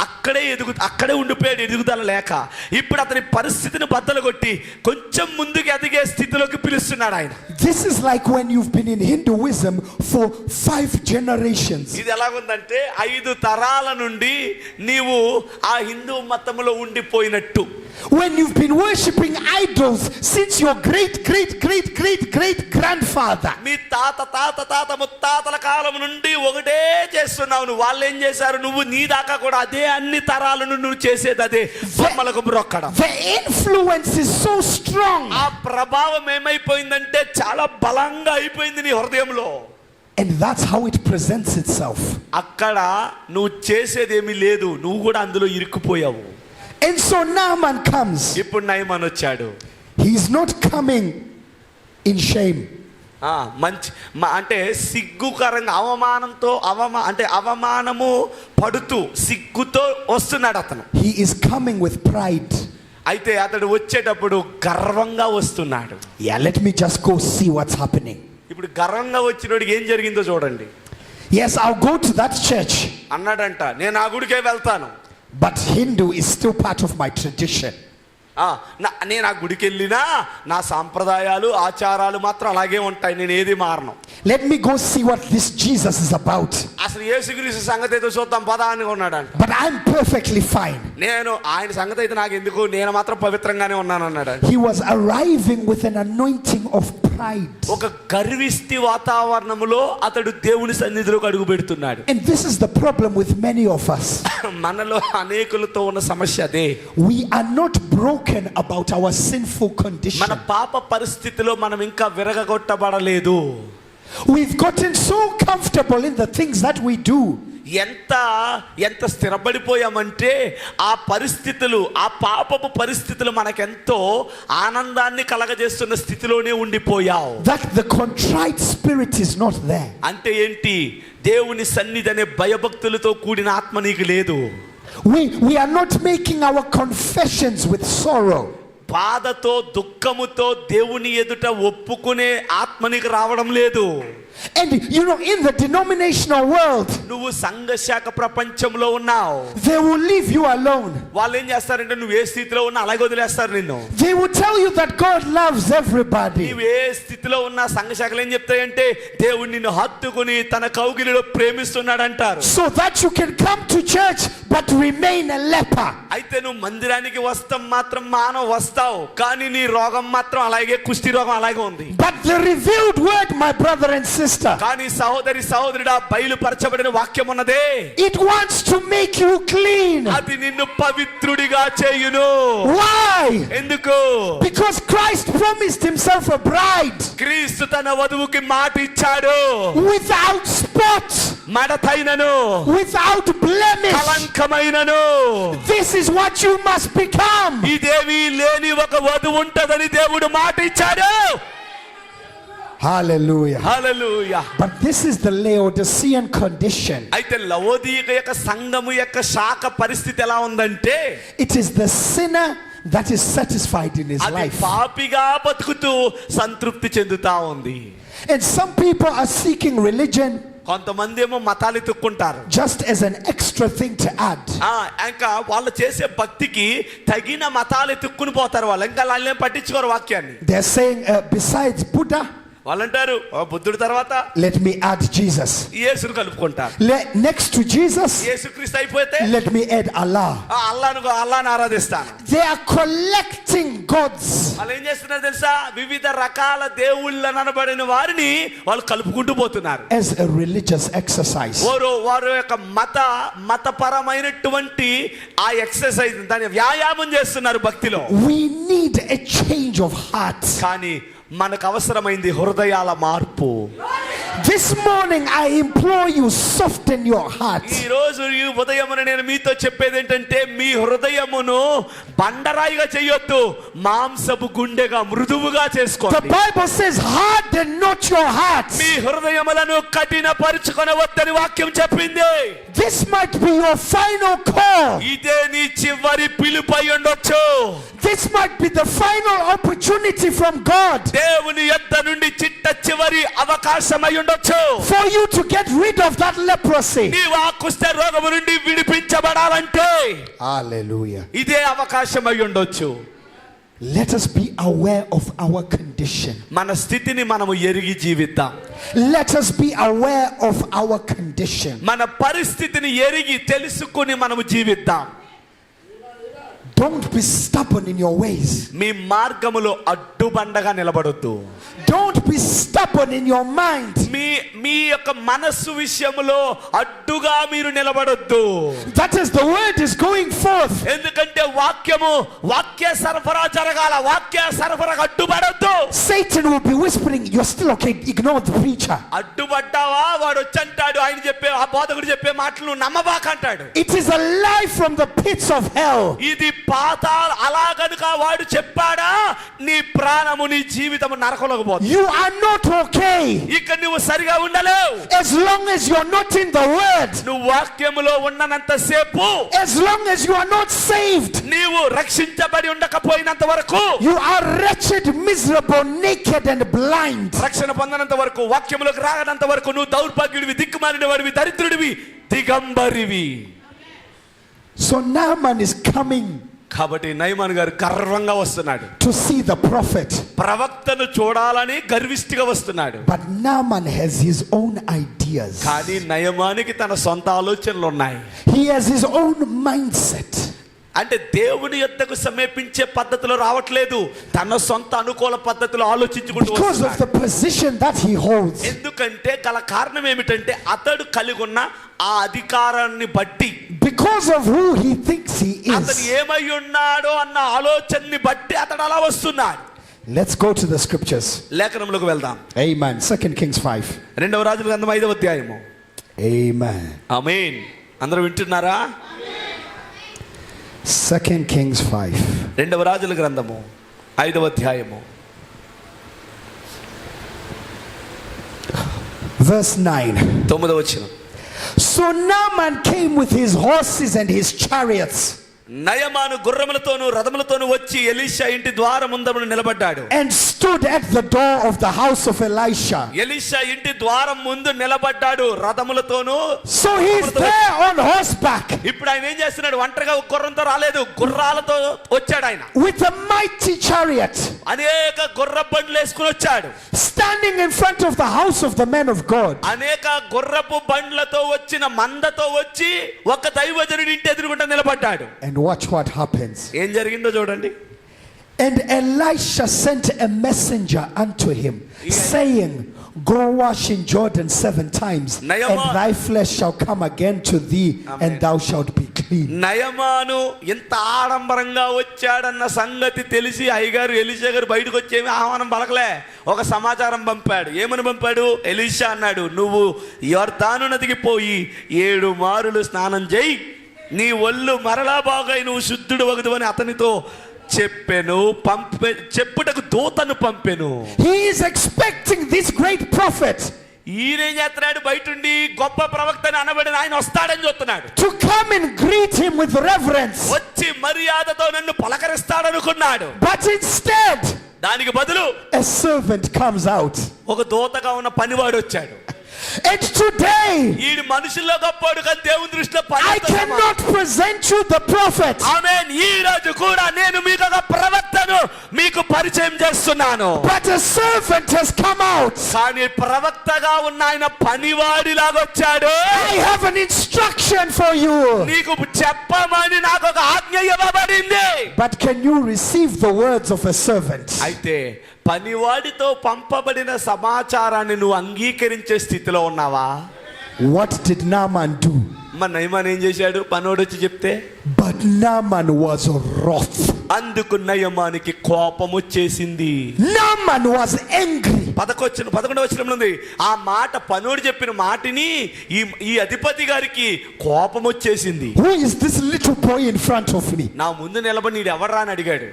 అక్కడే ఉండిపోయాడు ఎదుగుదల లేక. ఇప్పుడు అతని పరిస్థితిని బద్దలు కొట్టి కొంచెం ముందుకు ఎదిగే స్థితిలోకి పిలుస్తున్నాడు ఆయన. This is like when you've been in Hinduism for 5 generations. ఇది ఎలాగుందంటే 5 తరాల నుండి నీవు ఆ హిందూ మతంలో ఉండిపోయినట్టు. When you've been worshipping idols since your great grandfather. మీ తాత ముత్తాతల కాలం నుండి ఒకటే చేస్తున్నావు. నువ్వు వాళ్ళు ఏం చేశారు, నువ్వు నీ దాకా కూడా అదే, అన్ని తరాల నుండి నువ్వు చేసేది అదే, బొమ్మలకు మొక్కడం. The influence is so strong. ఆ ప్రభావం ఏమైపోయిందంటే చాలా బలంగా అయిపోయింది నీ హృదయంలో. And that's how it presents itself. అక్కడ నువ్వు చేసేదేమీ లేదు, నువ్వు కూడా అందులో ఇరుక్కుపోయావు. And so Naaman comes. ఇప్పుడు నయమాన్ వచ్చాడు. He's not coming in shame. మంచి అంటే సిగ్గుకరంగా అవమానము పడుతూ సిగ్గుతో వస్తున్నాడు అతను. He is coming with pride. అయితే అతడు వచ్చేటప్పుడు గర్వంగా వస్తున్నాడు. Yeah, let me just go see what's happening. ఇప్పుడు గర్వంగా వచ్చినోడికి ఏం జరిగిందో చూడండి. Yes, I'll go to that church. అన్నాడంట, నేను ఆ గుడికే వెళ్తాను. But Hindu is still part of my tradition. నేను ఆ గుడికి వెళ్ళినా నా సాంప్రదాయాలు ఆచారాలు మాత్రం అలాగే ఉంటాయి, నేను ఏది మారను. Let me go see what this Jesus is about. అసలు యేసుక్రీస్తు సంగతి ఏదో చూద్దాం పదా అని ఉన్నాడంట. But I'm perfectly fine. నేను ఆయన సంగతి అయితే నాకు ఎందుకు, నేను మాత్రం పవిత్రంగానే ఉన్నాను అన్నాడు. He was arriving with an anointing of pride. ఒక గర్విష్టి వాతావరణములో అతడు దేవుని సన్నిధిలోకి అడుగు పెడుతున్నాడు. And this is the problem with many of us. మనలో అనేకులతో ఉన్న సమస్య అదే. We are not broken about our sinful condition. మన పాప పరిస్థితిలో మనం ఇంకా విరగగొట్టబడలేదు. We've gotten so comfortable in the things that we do. ఎంత స్థిరపడిపోయామంటే ఆ పరిస్థితులు, ఆ పాపపు పరిస్థితులు మనకెంతో ఆనందాన్ని కలగజేస్తున్న స్థితిలోనే ఉండిపోయావు. That the contrite spirit is not there. అంటే ఏంటి? దేవుని సన్నిధి అనే భయభక్తులతో కూడిన ఆత్మ నీకు లేదు. We are not making our confessions with sorrow. బాధతో దుఃఖముతో దేవుని ఎదుట ఒప్పుకునే ఆత్మ నీకు రావడం లేదు. And you know, in the denominational world, నువ్వు సంఘశాఖ ప్రపంచంలో ఉన్నావు. they will leave you alone. వాళ్ళు ఏం చేస్తారంటే నువ్వు ఏ స్థితిలో ఉన్నా అలాగే వదిలేస్తారు నిన్ను. They will tell you that God loves everybody. నీవు ఏ స్థితిలో ఉన్నా సంఘశాఖలు ఏం చెప్తాయంటే దేవుడు నిన్ను హత్తుకుని తన కౌగిలిలో ప్రేమిస్తున్నాడు అంటారు. So that you can come to church but remain a leper. అయితే నువ్వు మందిరానికి మాత్రం వస్తావు, కానీ నీ రోగం మాత్రం అలాగే, కుష్టి రోగం అలాగే ఉంది. But the revealed word, my brother and sister, కానీ సహోదరుడా, బయలుపరచబడిన వాక్యం ఉన్నదే, it wants to make you clean. అది నిన్ను పవిత్రుడిగా చేయును. Why? ఎందుకు? Because Christ promised himself a bride క్రీస్తు తన వధువుకి మాట ఇచ్చాడు. without spot, మడతైనను, without blemish. కలంకమైనను. This is what you must become. ఇదేమీ లేని ఒక వధువు ఉంటదని దేవుడు మాట ఇచ్చాడు. Hallelujah. Hallelujah. But this is the Laodicean condition. అయితే లవోదిక యొక్క సంఘము యొక్క శాఖ పరిస్థితి ఎలా ఉందంటే, It is the sinner that is satisfied in his అది life. పాపిగా బతుకుతూ సంతృప్తి చెందుతా ఉంది. And some people are seeking religion కొంతమంది ఏమో మతాలు ఎత్తుక్కుంటారు, just as an extra thing to add. ఇంకా వాళ్ళు చేసే భక్తికి తగిన మతాలు ఎత్తుక్కుని పోతారు. వాళ్ళు ఇంకా వాళ్ళని పట్టించుకోరు వాక్యాన్ని. They're saying besides Buddha, వాళ్ళంటారు బుద్ధుడి తర్వాత let me add Jesus. యేసును కలుపుకుంటారు. Next to Jesus, యేసుక్రీస్తు అయిపోతే let me add Allah. అల్లాహ్ని ఆరాధిస్తాను. They are collecting gods. వాళ్ళు ఏం చేస్తున్నారు తెలుసా? వివిధ రకాల దేవుళ్ళని అనబడిన వారిని వాళ్ళు కలుపుకుంటూ పోతున్నారు. As a religious exercise. వారు యొక్క మతపరమైనటువంటి ఆ ఎక్సర్సైజ్, దాని వ్యాయామం చేస్తున్నారు భక్తిలో. We need a change of heart. కానీ మనకు అవసరమైంది హృదయాల మార్పు. This morning I implore you, soften your heart. ఈ రోజు ఈ ఉదయమున నేను మీతో చెప్పేది ఏంటంటే, మీ హృదయమును బండరాయిగా చేయొద్దు, మాంసపు గుండెగా మృదువుగా చేసుకోండి. The Bible says, harden not your hearts. మీ హృదయములను కఠినపరుచుకొనవద్దని వాక్యం చెప్పింది. This might be your final call. ఇదే నీ చివరి పిలుపు అయి ఉండొచ్చు. This might be the final opportunity from God. దేవుని యొద్ద నుండి చిట్ట చివరి అవకాశం అయి ఉండొచ్చు. For you to get rid of that leprosy. నీవు ఆ కుష్ఠ రోగము నుండి విడిపించబడాలంటే Hallelujah. ఇదే అవకాశం అయి ఉండొచ్చు. Let us be aware of our condition. మన స్థితిని మనము ఎరిగి జీవిద్దాం. Let us be aware of our condition. మన పరిస్థితిని ఎరిగి తెలుసుకుని మనము జీవిద్దాం. Don't be stubborn in your ways. మీ మార్గములో అడ్డుబండగా నిలబడొద్దు. Don't not be stubborn in your mind. మీ యొక్క మనస్సు విషయంలో అడ్డుగా మీరు నిలబడొద్దు. That is, the word is going forth. ఎందుకంటే వాక్య సరఫరా జరగాల. వాక్య సరఫరా అడ్డుపడొద్దు. Satan will be whispering, you're still okay, ignore the preacher. అడ్డుపడ్డావా వాడు వచ్చి అంటాడు, ఆయన చెప్పే ఆ బోధకుడు చెప్పే మాటలు నమ్మబాక అంటాడు. It is a lie from the pits of hell. ఇది పాతాళ. అలా గనుక వాడు చెప్పాడా నీ ప్రాణము నీ జీవితము నరకంలోకి పోతుంది. You are not okay ఇక నువ్వు సరిగా ఉండలేవు. as long as you are not in the word. నువ్వు వాక్యములో ఉన్నంత సేపు, As long as you are not saved, నీవు రక్షించబడి ఉండకపోయినంత వరకు, you are wretched, miserable, naked and blind. రక్షణ పొందనంత వరకు, వాక్యములోకి రాగనంత వరకు నువ్వు దౌర్భాగ్యుడివి, దిక్కుమాలిన వాడివి, దరిద్రుడివి, దిగంబరివి. So Naaman is coming కాబట్టి నయమాన్ గారు గర్వంగా వస్తున్నాడు. to see the prophet. ప్రవక్తను చూడాలని గర్విష్టిగా వస్తున్నాడు. But Naaman has his own ideas. కానీ నయమానికి తన సొంత ఆలోచనలు ఉన్నాయి. He has his own mindset. అంటే దేవుని యొద్దకు సమీపించే పద్ధతిలో రావట్లేదు, తన సొంత అనుకూల పద్ధతిలో ఆలోచించుకుంటూ Because of వస్తున్నాడు. the position that he holds. ఎందుకంటే గల కారణం ఏమిటంటే అతడు కలిగి ఉన్న ఆ అధికారాన్ని బట్టి, Because of who he thinks he అతను is. ఏమై ఉన్నాడో అన్న ఆలోచనని బట్టి అతడు అలా వస్తున్నాడు. Let's go to the scriptures. లేఖనంలోకి వెళ్దాం. Amen. 2 Kings 5. రెండవ రాజుల గ్రంథం 5వ అధ్యాయము. Amen. ఆమేన్. అందరూ వింటున్నారా? 2 Kings 5. రెండవ రాజుల గ్రంథము 5వ అధ్యాయము Verse 9. 9వ వచనం. So Naaman came with his horses and his chariots నయమాను గుర్రములతోను రథములతోను వచ్చి ఎలీషా ఇంటి ద్వారం ముందర నిలబడ్డాడు. and stood at the door of the house of Elisha. Elisha ఇంటి ద్వారం ముందు నిలబడ్డాడు రథములతోను. So he's there on horseback ఇప్పుడు ఆయన ఏం చేస్తున్నాడు? ఒంటరిగా గుర్రంతో రాలేదు, గుర్రాలతో వచ్చాడు. ఆయన with a mighty chariot, అనేక గుర్ర బండ్లు వేసుకుని వచ్చాడు. standing in front of the house of the men of God. అనేక గుర్రపు బండ్లతో వచ్చిన మందతో వచ్చి ఒక దైవజనుడి ఇంటి ఎదురుగుండా నిలబడ్డాడు. And watch what happens. ఏం జరిగిందో చూడండి. And Elisha sent a messenger unto him, saying, Go wash in Jordan 7 times, and thy flesh shall come again to thee, and thou shalt be clean. నయమాను ఎంత ఆడంబరంగా వచ్చాడన్న సంగతి తెలిసి అయ్యగారు ఎలీషా గారు బయటకు వచ్చేమి ఆహ్వానం పలకలే, ఒక సమాచారం పంపాడు. ఏమని పంపాడు? ఎలీషా అన్నాడు, నువ్వు యొర్దాను నదికి పోయి 7 మారులు స్నానం చేయి, నీ ఒళ్ళు మరలా బాగా నువ్వు శుద్ధుడు వగదు అని అతనితో చెప్పెను. చెప్పుటకు దూతను పంపెను. He is expecting this great prophet ఈయనేం చేస్తున్నాడు? బయటుండి గొప్ప ప్రవక్తని అనబడిన ఆయన వస్తాడని చూస్తున్నాడు. to come and greet him with reverence. వచ్చి మర్యాదతో నన్ను పలకరిస్తాడనుకున్నాడు. But instead, దానికి బదులు a servant comes out. ఒక దూతగా ఉన్న పనివాడు వచ్చాడు. And today, ఈ మనుషుల్లో గొప్పవాడు కానీ దేవుని దృష్టిలో I cannot present you the prophet. ఆమేన్. ఈ రోజు కూడా నేను మీకు ఒక ప్రవక్తను మీకు పరిచయం చేస్తున్నాను. But a servant has come out. కానీ ప్రవక్తగా ఉన్న ఆయన పనివాడిలాగా వచ్చాడు. I have an instruction for you. నీకు చెప్పమని నాకు ఒక ఆజ్ఞ ఇవ్వబడింది. But can you receive the words of a servant? అయితే పనివాడితో పంపబడిన సమాచారాన్ని నువ్వు అంగీకరించే స్థితిలో ఉన్నావా? What did Naaman do? మన నయమాన్ ఏం చేశాడు? పనోడు వచ్చి చెప్తే But Naaman was wroth. అందుకు నయమానికి కోపం వచ్చేసింది. Naaman was angry. 11వ వచనంలో ఉంది, ఆ మాట పనోడు చెప్పిన మాటని ఈ అధిపతి గారికి కోపం వచ్చేసింది. Who is this little boy in front of me? నా ముందు నిలబడి నీడు ఎవడ్రా అని అడిగాడు.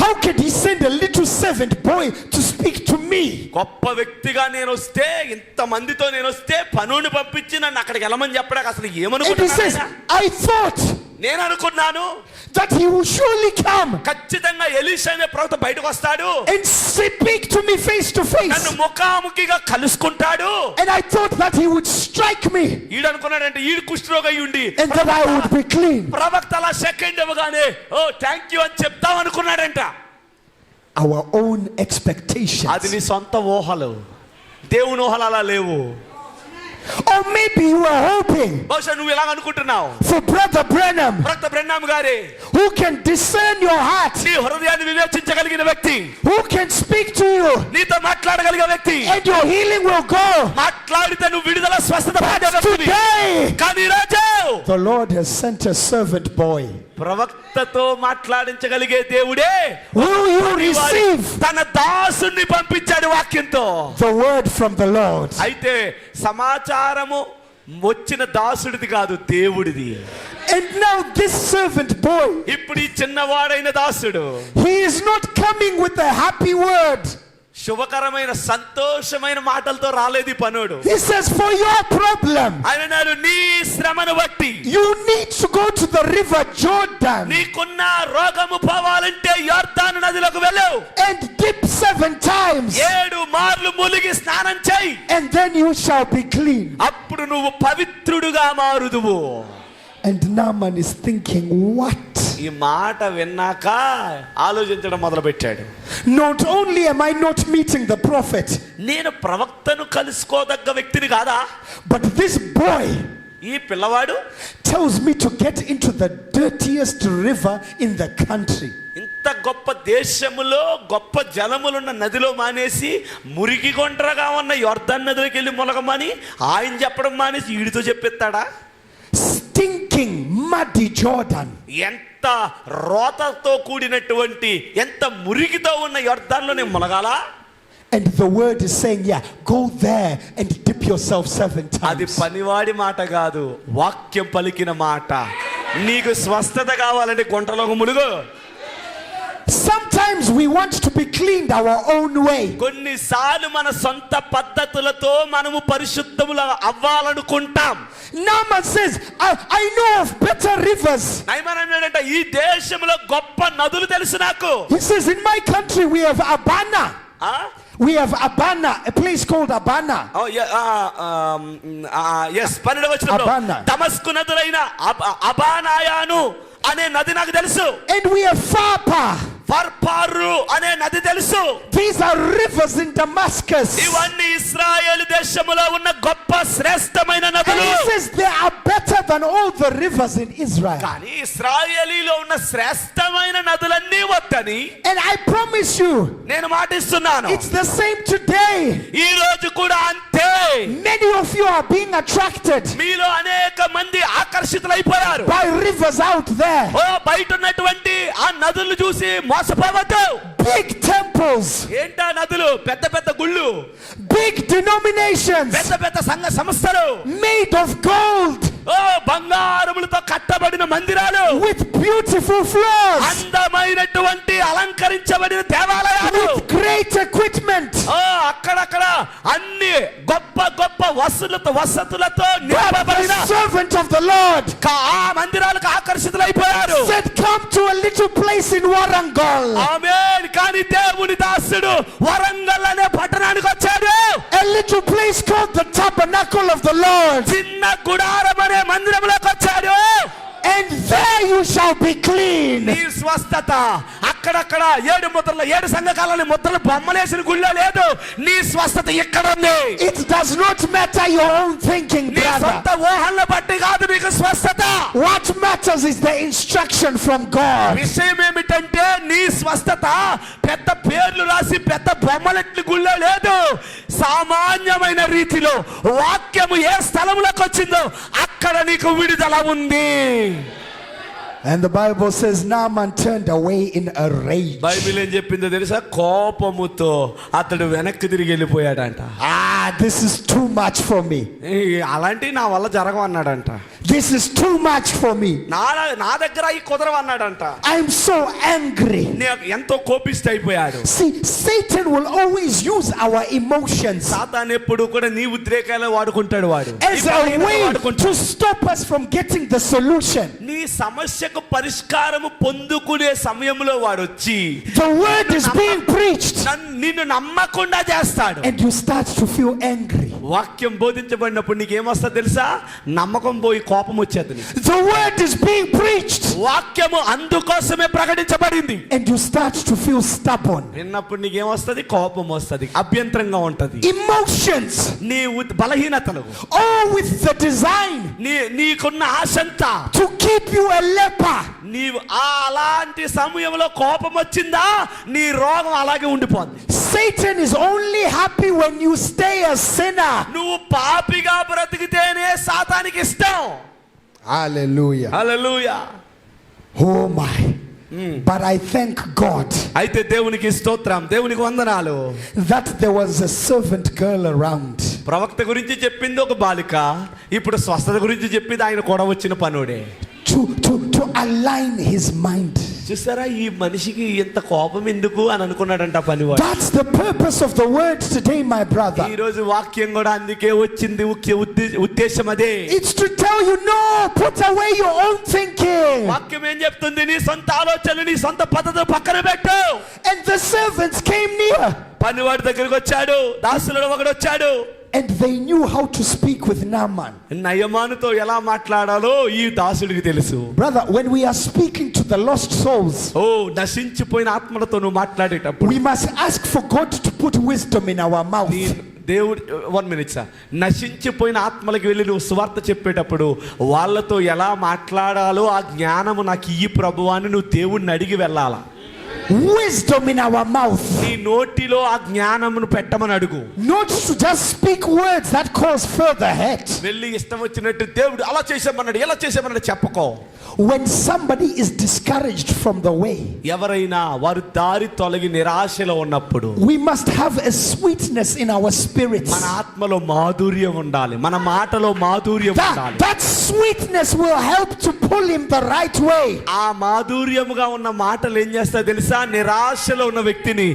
How can he send a little servant boy to speak to me? గొప్ప వ్యక్తిగా నేను వస్తే, ఇంత మందితో నేను వస్తే పనుని పంపించి నన్ను అక్కడికి వెళ్ళమని చెప్పడానికి అసలు And he says, ఏమనుకుంటున్నాను? I thought నేను అనుకున్నాను that he will surely come ఖచ్చితంగా ఎలీషా అనే ప్రవక్త బయటకు వస్తాడు, and speak to me face to face. నన్ను ముఖాముఖిగా కలుసుకుంటాడు. And I thought that he would strike me ఈడు అనుకున్నాడంటే ఈడు కుష్ఠరోగి అయి ఉండి and that I would be clean. ప్రవక్త అలా సెకండ్ ఇవ్వగానే ఓ థ్యాంక్ యూ అని చెప్తాం అనుకున్నాడంట. Our own expectations. అది నీ సొంత ఊహలు, దేవుని ఊహలు అలా లేవు. Or maybe you are hoping బహుశా నువ్వు ఇలా అనుకుంటున్నావు, for Brother Branham, ప్రవక్త బ్రహ్నాం గారే who can discern your heart, నీ హృదయాన్ని వివేచించగలిగిన వ్యక్తి, who can speak to you నీతో మాట్లాడగలిగే వ్యక్తి. And your healing will go. మాట్లాడితే నువ్వు విడుదల స్వస్థత పొందే వ్యక్తివి. Today, కానీ ఈరోజు the Lord has sent a servant boy. ప్రవక్తతో మాట్లాడించగలిగే దేవుడే Who you receive తన దాసుని పంపించాడు వాక్యంతో. the word from the Lord. అయితే సమాచారము వచ్చిన దాసుడిది కాదు, దేవుడిది. And now this servant boy, ఇప్పుడు ఈ చిన్నవాడైన దాసుడు he is not coming with a happy word. శుభకరమైన సంతోషమైన మాటలతో రాలేదు ఈ పనుడు. He says, for your problem, ఆయన అన్నాడు, నీ శ్రమను బట్టి you need to go to the river Jordan నీకున్న రోగము పోవాలంటే యోర్దాను నదిలోకి వెళ్ళు, and dip 7 times, 7 మార్లు మునిగి స్నానం చేయి, and then you shall be clean. అప్పుడు నువ్వు పవిత్రుడుగా మారుదువు. And Naaman is thinking, what? ఈ మాట విన్నాక ఆలోచించడం మొదలు పెట్టాడు. Not only am I not meeting the prophet, నేను ప్రవక్తను కలుసుకోదగ్గ వ్యక్తిని కాదా, but this boy ఈ పిల్లవాడు tells me to get into the dirtiest river in the country. ఇంత గొప్ప దేశములో గొప్ప జలములున్న నదిలో మానేసి మురికి గుండ్రగా ఉన్న యోర్దాను నదిలోకి వెళ్ళి మునగమని ఆయన చెప్పడం మానేసి వీడితో చెప్పిస్తాడా? Stinking, muddy Jordan. ఎంత రోతతో కూడినటువంటి ఎంత మురికితో ఉన్న యోర్దానులో నేను మునగాలా? And the word is saying, yeah, go there and dip yourself 7 అది times. పనివాడి మాట కాదు, వాక్యం పలికిన మాట. నీకు స్వస్థత కావాలంటే గుంటలోకి Mulugu. Sometimes we want to be cleaned our own way. కొన్నిసార్లు మన సొంత పద్ధతులతో మనము పరిశుద్ధములు అవ్వాలనుకుంటాం. Naaman says, I know of better rivers. Naaman అన్నాడంట, ఈ దేశంలో గొప్ప నదులు తెలుసు నాకు. He says, in my country we have Abana. We have Abana, a place called Abana. ఎస్ 12వ వచనంలో అబానా. దమస్కు నదులైన అబానాయాను అనే నది నాకు తెలుసు. And we have Fapa. ఫర్పారు అనే నది తెలుసు. These are rivers in Damascus. ఇవన్నీ ఇశ్రాయేలు దేశములో ఉన్న గొప్ప శ్రేష్టమైన And నదులు. he says they are better than all the rivers in Israel. కానీ ఇశ్రాయేలీలో ఉన్న శ్రేష్టమైన నదులన్నీ వద్దని And I promise you, నేను మాటిస్తున్నాను, it's the same today. ఈ రోజు కూడా అంతే. Many of you are being attracted మీలో అనేక మంది ఆకర్షితులైపోయారు by rivers out there. ఓ బయట ఉన్నటువంటి ఆ నదులు చూసి మోసపోవద్దు. Big temples, ఏంటా నదులు? పెద్ద పెద్ద గుళ్ళు, big denominations పెద్ద పెద్ద సంఘ సంస్థలు, made of gold ఓ బంగారములతో కట్టబడిన మందిరాలు, with beautiful floors, అందమైనటువంటి అలంకరించబడిన దేవాలయాలు, with great equipment. ఓ అక్కడక్కడ అన్ని గొప్ప గొప్ప వసతులతో But నింపబడిన the servant of the Lord ఆ మందిరాలకు ఆకర్షితులైపోయారు. said, come to a little place in Warangal. ఆమేన్. కానీ దేవుని దాసుడు వరంగల్ అనే పట్టణానికి వచ్చాడు. A little place called the Tabernacle of the Lord. చిన్న గుడారం అనే మందిరంలోకి వచ్చాడు. And there you shall be clean. నీ స్వస్థత అక్కడక్కడ 7 ముద్రలు 7 సంఘకాలని ముద్రలు బొమ్మలేసిన గుళ్ళో లేదు. నీ స్వస్థత ఇక్కడ ఉంది. It does not matter your own thinking, నీ brother. సొంత ఊహలను బట్టి కాదు నీకు స్వస్థత. What matters is the instruction from God. విషయం ఏమిటంటే నీ స్వస్థత పెద్ద పేర్లు రాసి పెద్ద బొమ్మలెట్లు గుళ్ళో లేదు. సామాన్యమైన రీతిలో వాక్యము ఏ స్థలంలోకి వచ్చిందో అక్కడ నీకు విడుదల ఉంది. And the Bible says Naaman turned away in a rage. Bible ఏం చెప్పిందో తెలుసా? కోపముతో అతడు వెనక్కి తిరిగి వెళ్ళిపోయాడంట. This is too much for me. అలాంటివి నా వల్ల జరగవన్నాడంట. This is too much for me. నా దగ్గర ఈ కుదరవన్నాడంట. I'm so angry. ఎంతో కోపిష్ట అయిపోయాడు. See, Satan will always use our emotions సాతాను ఎప్పుడు కూడా నీ ఉద్రేకాలే వాడుకుంటాడు. వాడు as a way to stop us from getting the solution. నీ సమస్యకు పరిష్కారము పొందుకునే సమయంలో వాడు వచ్చి The word is being preached నిన్ను నమ్మకుండా చేస్తాడు. and you start to feel angry. వాక్యం బోధించబడినప్పుడు నీకేమొస్తుంది తెలుసా? నమ్మకం పోయి కోపం వచ్చేది. The word is being preached వాక్యము అందుకోసమే ప్రకటించబడింది. and you start to feel stubborn. విన్నప్పుడు నీకేమొస్తుంది? కోపం వస్తుంది, అభ్యంతరంగా ఉంటది. Emotions, నీ బలహీనతలు, all with the design నీకున్న ఆశంత to keep you a leper. నీవు అలాంటి సమయంలో కోపం వచ్చిందా నీ రోగం అలాగే ఉండిపోద్ది. Satan is only happy when you stay a sinner. నువ్వు పాపిగా బ్రతికితేనే సాతానికి ఇష్టం. Hallelujah. Hallelujah. Oh my. But I thank God అయితే దేవునికి స్తోత్రం, దేవునికి వందనాలు. that there was a servant girl around. ప్రవక్త గురించి చెప్పింది ఒక బాలిక, ఇప్పుడు స్వస్థత గురించి చెప్పింది ఆయన కూడా వచ్చిన పనుడే. To align his mind. చూసారా ఈ మనిషికి ఎంత కోపం ఎందుకు అని అనుకున్నాడంట పనివాడు. That's the purpose of the word today, my brother. ఈ రోజు వాక్యం కూడా అందుకే వచ్చింది, ఉద్దేశం అదే. It's to tell you, no, put away your own thinking. వాక్యం ఏం చెప్తుంది? నీ సొంత ఆలోచనలు, నీ సొంత పద్ధతులు పక్కన పెట్టు. And the servants came near. పనివాడి దగ్గరికి వచ్చాడు, దాసులలో ఒకడు వచ్చాడు. And they knew how to speak with Naaman. నయమానుతో ఎలా మాట్లాడాలో ఈ దాసుడికి తెలుసు. Brother, when we are speaking to the lost souls, నశించిపోయిన ఆత్మలతో నువ్వు మాట్లాడేటప్పుడు we must ask for God to put wisdom in our mouth. దేవుడు 1 minute సార్, నశించిపోయిన ఆత్మలకు వెళ్ళి నువ్వు సువార్త చెప్పేటప్పుడు వాళ్ళతో ఎలా మాట్లాడాలో ఆ జ్ఞానము నాకు ఇయ్యి ప్రభువా అని నువ్వు దేవుడిని అడిగి వెళ్ళాలా. Wisdom in our mouth. నీ నోటిలో ఆ జ్ఞానమును పెట్టమని అడుగు. Not to just speak words that cause further hurt. వెళ్ళి ఇష్టం వచ్చినట్టు దేవుడు అలా చేసామన్నాడు ఎలా చేసామన్నాడు చెప్పకో. When somebody is discouraged from the way, ఎవరైనా వారు దారి తొలగి నిరాశలో ఉన్నప్పుడు we must have a sweetness in our spirits. మన ఆత్మలో మాధుర్యం ఉండాలి, మన మాటలో మాధుర్యం ఉండాలి. That sweetness will help to pull him the right way. ఆ మాధుర్యముగా ఉన్న మాటలు ఏం చేస్తాయో తెలుసా? నిరాశలో ఉన్న వ్యక్తిని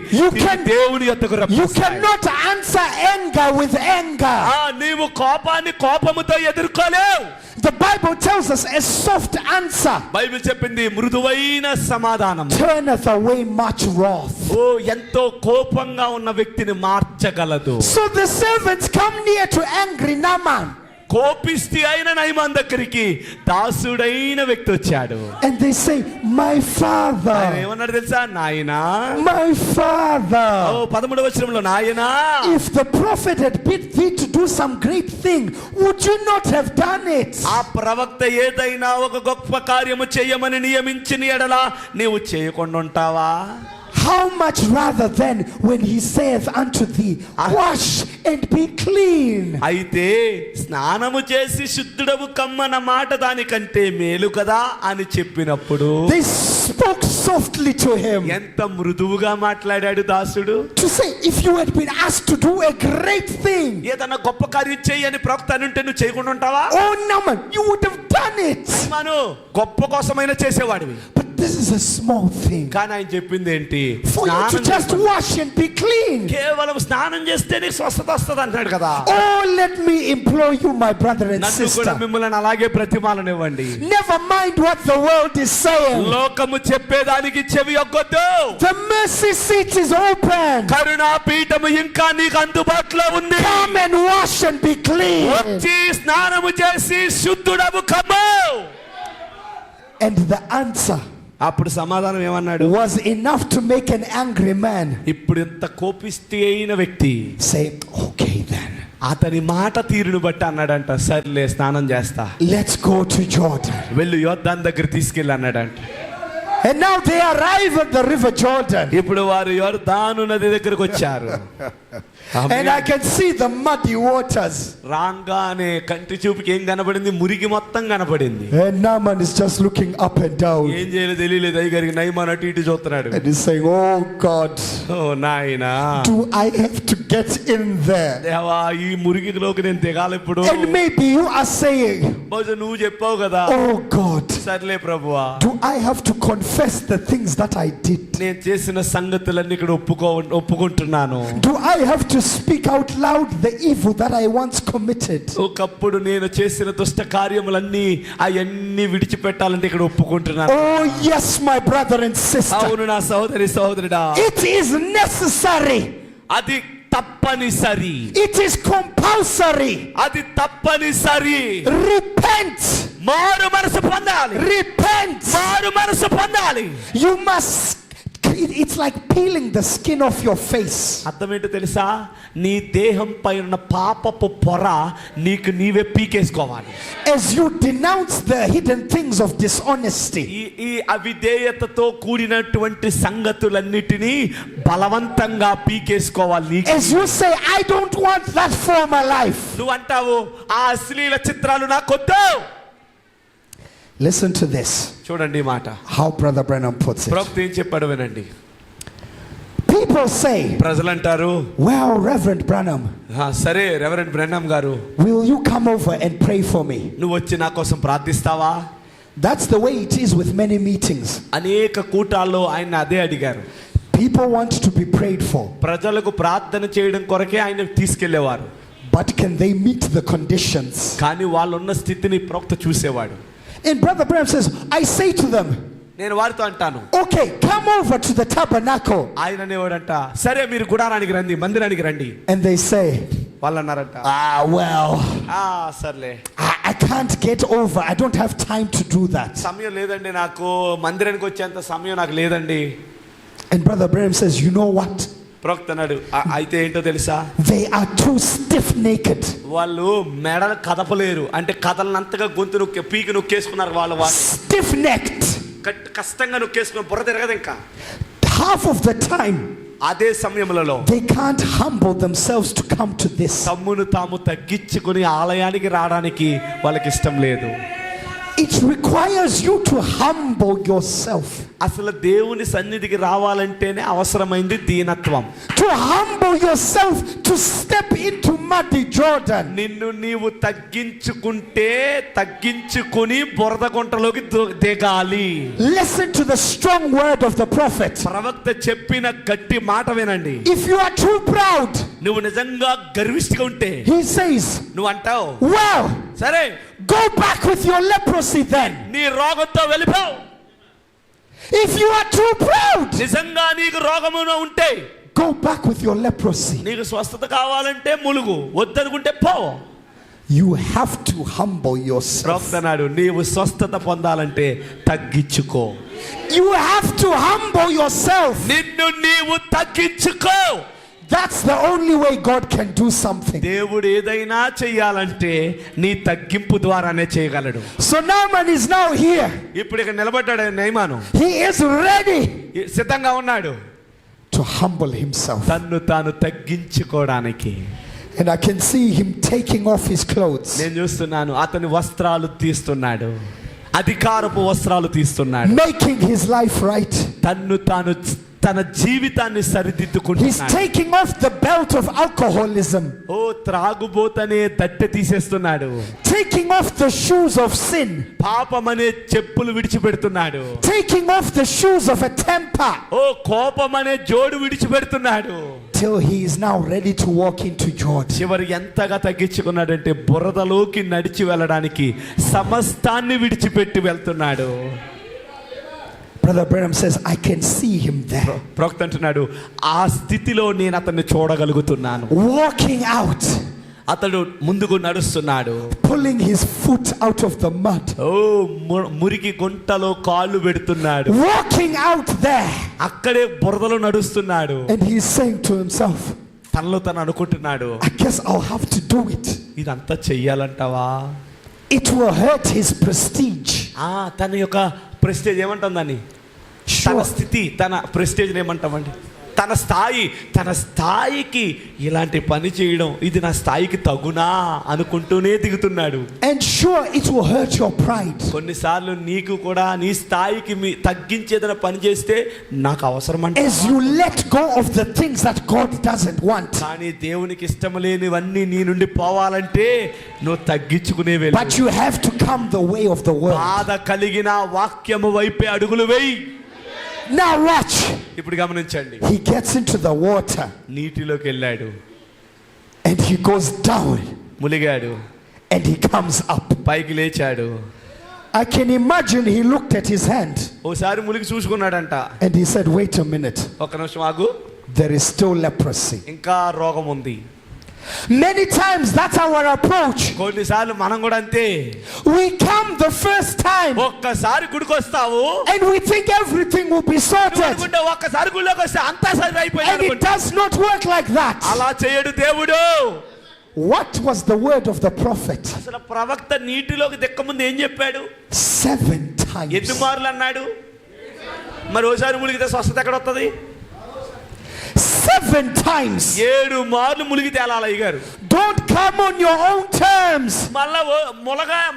దేవుని యొద్దకు రప్పిస్తాయి. You cannot answer anger with anger. నీవు కోపాన్ని కోపముతో ఎదుర్కోలేవు. The Bible tells us a soft answer Bible చెప్పింది మృదువైన సమాధానం turneth away much wrath. ఎంతో కోపంగా ఉన్న వ్యక్తిని మార్చగలదు. So the servants come near to angry Naaman. కోపిష్టి అయిన నయమాన్ దగ్గరికి దాసుడైన వ్యక్తి వచ్చాడు. And they say, my father. ఏమన్నాడు తెలుసా? నాయనా. My father. 13వ వచనంలో నాయనా. If the prophet had bid thee to do some great thing, would you not have done it? ఆ ప్రవక్త ఏదైనా ఒక గొప్ప కార్యము చేయమని నియమించిన ఎడల నీవు చేయకుండా ఉంటావా? How much rather then when he saith unto thee, wash and be clean. అయితే స్నానము చేసి శుద్ధుడవు కమ్మన మాట దానికంటే మేలు కదా అని చెప్పినప్పుడు They spoke softly to him. ఎంత మృదువుగా మాట్లాడాడు దాసుడు. To say, if you had been asked to do a great thing, ఏదైనా గొప్ప కార్యం చేయి అని ప్రవక్త అనుంటే నువ్వు చేయకుండా ఉంటావా? oh Naaman, you would have done it. మనం గొప్ప కోసమైనా చేసేవాడివి. But this is a small thing. కానీ ఆయన చెప్పింది ఏంటి? For you to just wash and be clean. కేవలం స్నానం చేస్తే నీకు స్వస్థత వస్తుంది అంటాడు కదా. Oh, let me implore you, my brother and నన్ను కూడా sister. మిమ్మల్ని అలాగే ప్రతిమాలనివ్వండి. Never mind what the world is saying. లోకము చెప్పేదానికి చెవి ఒగ్గొద్దు. The mercy seat is open. కరుణా పీఠము ఇంకా నీకు అందుబాటులో ఉంది. Come and wash and be clean. వచ్చి స్నానము చేసి శుద్ధుడవు కమ్ము. And the answer అప్పుడు సమాధానం ఏమన్నాడు? was enough to make an angry man ఇప్పుడు ఇంత కోపిష్టి అయిన వ్యక్తి say, okay then, అతని మాట తీరును బట్టి అన్నాడంట, సర్లే స్నానం చేస్తా, let's go to Jordan. వెళ్ళు యోర్దాను దగ్గర తీసుకెళ్ళి అన్నాడంట. And now they arrive at the river Jordan. ఇప్పుడు వారు యోర్దాను నది దగ్గరకు వచ్చారు. And I can see the muddy waters. రాంగానే కంటి చూపుకి ఏం కనబడింది? మురికి మొత్తం కనబడింది. And Naaman is just looking up and down. ఏం చేయాలో తెలియలేదు అయ్యగారికి. నయమాన్ అటు ఇటు చూస్తున్నాడు. And he's saying, oh God, ఓ నాయనా, do I have to get in there? దేవా ఈ మురికిలోకి నేను దిగాలి ఇప్పుడు. And maybe you are saying, బహుశా నువ్వు చెప్పావు కదా, oh God, సర్లే ప్రభువా, do I have to confess the things that I did? నేను చేసిన సంగతులన్నీ ఇక్కడ ఒప్పుకుంటున్నాను. Do I have to speak out loud the evil that I once committed? ఒకప్పుడు నేను చేసిన దుష్ట కార్యములన్నీ అవన్నీ విడిచిపెట్టాలంటే ఇక్కడ ఒప్పుకుంటున్నాను. Oh yes, my brother and sister. అవును నా సహోదరి సహోదరుడా, It is necessary. అది తప్పనిసరి. It is compulsory. అది తప్పనిసరి. Repent. మారు మనసు పొందాలి. Repent. మారు మనసు పొందాలి. You must it's like peeling the skin off your face. అర్థం ఏంటో తెలుసా? నీ దేహం పైన పాపపు పొర నీకు నీవే పీకేసుకోవాలి. As you denounce the hidden things of dishonesty, ఈ అవిధేయతతో కూడినటువంటి సంగతులన్నిటినీ బలవంతంగా పీకేసుకోవాలి. as you say, I don't want that for my life. నువ్వు అంటావు ఆ అశ్లీల చిత్రాలు నాకొద్దు. Listen to this. చూడండి ఈ మాట How Brother Branham puts it. ప్రవక్త ఏం చెప్పాడు వినండి. People say, ప్రజలు అంటారు, well, Reverend Branham, సరే రెవరెండ్ బ్రెన్హమ్ గారు, will you come over and pray for me? నువ్వు వచ్చి నా కోసం ప్రార్థిస్తావా? That's the way it is with many meetings. అనేక కూటాల్లో ఆయన అదే అడిగారు. People want to be prayed for, ప్రజలకు ప్రార్థన చేయడం కొరకే ఆయన తీసుకెళ్లేవారు. but can they meet the conditions? కానీ వాళ్ళు ఉన్న స్థితిని ప్రవక్త చూసేవాడు. And Brother Branham says, I say to them, నేను వారితో అంటాను, okay, come over to the tabernacle. ఆయన అనేవాడంట, సరే మీరు గుడారానికి రండి, మందిరానికి రండి. And they say, వాళ్ళు అన్నారంట, well, సర్లే I can't get over. I don't have time to do that. సమయం లేదండి, నాకు మందిరానికి వచ్చేంత సమయం నాకు లేదండి. And Brother Branham says, you know what? ప్రవక్త అన్నాడు, అయితే ఏంటో తెలుసా? They are too stiff-necked. వాళ్ళు మెడలు కదపలేరు, అంటే కదలనంతగా గొంతు పీకి నొక్కేసుకున్నారు. వాళ్ళు Stiff-necked. కష్టంగా నొక్కేసుకున్న బుర్ర తిరగదు ఇంకా. Half of the time, అదే సమయంలో they can't humble themselves to come to this. తమ్మును తాము తగ్గించుకుని ఆలయానికి రావడానికి వాళ్ళకి ఇష్టం లేదు. It requires you to humble yourself. అసలు దేవుని సన్నిధికి రావాలంటేనే అవసరమైంది దీనత్వం. To humble yourself to step into muddy Jordan. నిన్ను నీవు తగ్గించుకుని బురద గుంటలోకి దిగాలి. Listen to the strong word of the prophet. ప్రవక్త చెప్పిన గట్టి మాట వినండి. If you are too proud, నువ్వు నిజంగా గర్విష్ఠిగా ఉంటే, he says, నువ్వు అంటావు, well, సరే go back with your leprosy then. నీ రోగంతో వెళ్ళిపో. If you are too proud, నిజంగా నీకు రోగమున ఉంటే, go back with your leprosy. నీకు స్వస్థత కావాలంటే ములుగు, వద్దనుకుంటే పో. You have to humble yourself. ప్రవక్తనాడు, నీవు స్వస్థత పొందాలంటే తగ్గించుకో. You have to humble yourself. నిన్ను నీవు తగ్గించుకో. That's the only way God can do something. దేవుడు ఏదైనా చెయ్యాలంటే నీ తగ్గింపు ద్వారానే చేయగలడు. So Naaman is now here. ఇప్పుడు ఇక్కడ నిలబడ్డాడు నయమాను. He is ready సిద్ధంగా ఉన్నాడు to humble himself. తన్ను తాను తగ్గించుకోవడానికి. And I can see him taking off his clothes. నేను చూస్తున్నాను అతని వస్త్రాలు తీస్తున్నాడు, అధికారపు వస్త్రాలు తీస్తున్నాడు, making his life right. తన్ను తాను తన జీవితాన్ని He's సరిదిద్దుకుంటున్నాడు. taking off the belt of alcoholism. Oh త్రాగుబోతనే తట్టె తీసేస్తున్నాడు. Taking off the shoes of sin. పాపమనే చెప్పులు విడిచిపెడుతున్నాడు. Taking off the shoes of a temper. ఓ కోపమనే జోడు విడిచిపెడుతున్నాడు. Till he is now ready to walk into Jordan. చివరి ఎంతగా తగ్గించుకున్నాడంటే బురదలోకి నడిచి వెళ్ళడానికి సమస్తాన్ని విడిచిపెట్టి వెళ్తున్నాడు. Brother Branham says, I can see him there. ప్రవక్త అంటున్నాడు, ఆ స్థితిలో నేను అతన్ని చూడగలుగుతున్నాను. Walking out. అతడు ముందుకు నడుస్తున్నాడు, pulling his foot out of the mud. ఓ మురికి గుంటలో కాళ్ళు పెడుతున్నాడు. Walking out there. అక్కడే బురదలో నడుస్తున్నాడు. And he's saying to himself, తనలో తను అనుకుంటున్నాడు, I guess I'll have to do it. ఇదంతా చెయ్యాలంటావా? It will hurt his prestige. తన యొక్క ప్రెస్టేజ్ ఏమంటుందని, తన స్థితి, తన ప్రెస్టేజ్ ఏమంటామండి, తన స్థాయికి ఇలాంటి పని చేయడం, ఇది నా స్థాయికి తగునా అనుకుంటూనే దిగుతున్నాడు. And sure, it will hurt your pride. కొన్నిసార్లు నీకు కూడా నీ స్థాయికి తగ్గించేదైనా పని చేస్తే నాకు అవసరం అంటే, As you let go of the things that God doesn't want. కానీ దేవునికి ఇష్టం లేనివన్నీ నీ నుండి పోవాలంటే నువ్వు తగ్గించుకునే వెళ్ళు. But you have to come the way of the world. బాధ కలిగిన వాక్యము వైపే అడుగులు వేయి. Now watch. ఇప్పుడు గమనించండి, He gets into the water నీటిలోకి వెళ్ళాడు, and he goes down ములిగాడు, and he comes up. పైకి లేచాడు. I can imagine he looked at his hand ఓసారి ములిగి చూసుకున్నాడంట. and he said, wait a minute, ఒక నిమిషం ఆగు, there is still leprosy. ఇంకా రోగం ఉంది. Many times that's our approach. కొన్నిసార్లు మనం కూడా అంతే. We come the first time ఒక్కసారి గుడికొస్తావు and we think everything will be sorted. అనుకుంటే ఒక్కసారి గుడిలోకి వస్తే అంతా సరి అయిపోయింది And it అనుకుంటా. does not work like that. అలా చేయడు దేవుడు. What was the word of the prophet? అసలు ప్రవక్త నీటిలోకి దిక్కముందు ఏం చెప్పాడు? 7 times. ఎన్ని మార్లు అన్నాడు? మరి ఓసారి మునిగితే స్వస్థత ఎక్కడ వస్తుంది? 7 times. 7 మార్లు మునిగి తేలాలి అయ్యగారు. Don't come on your own terms. మళ్ళా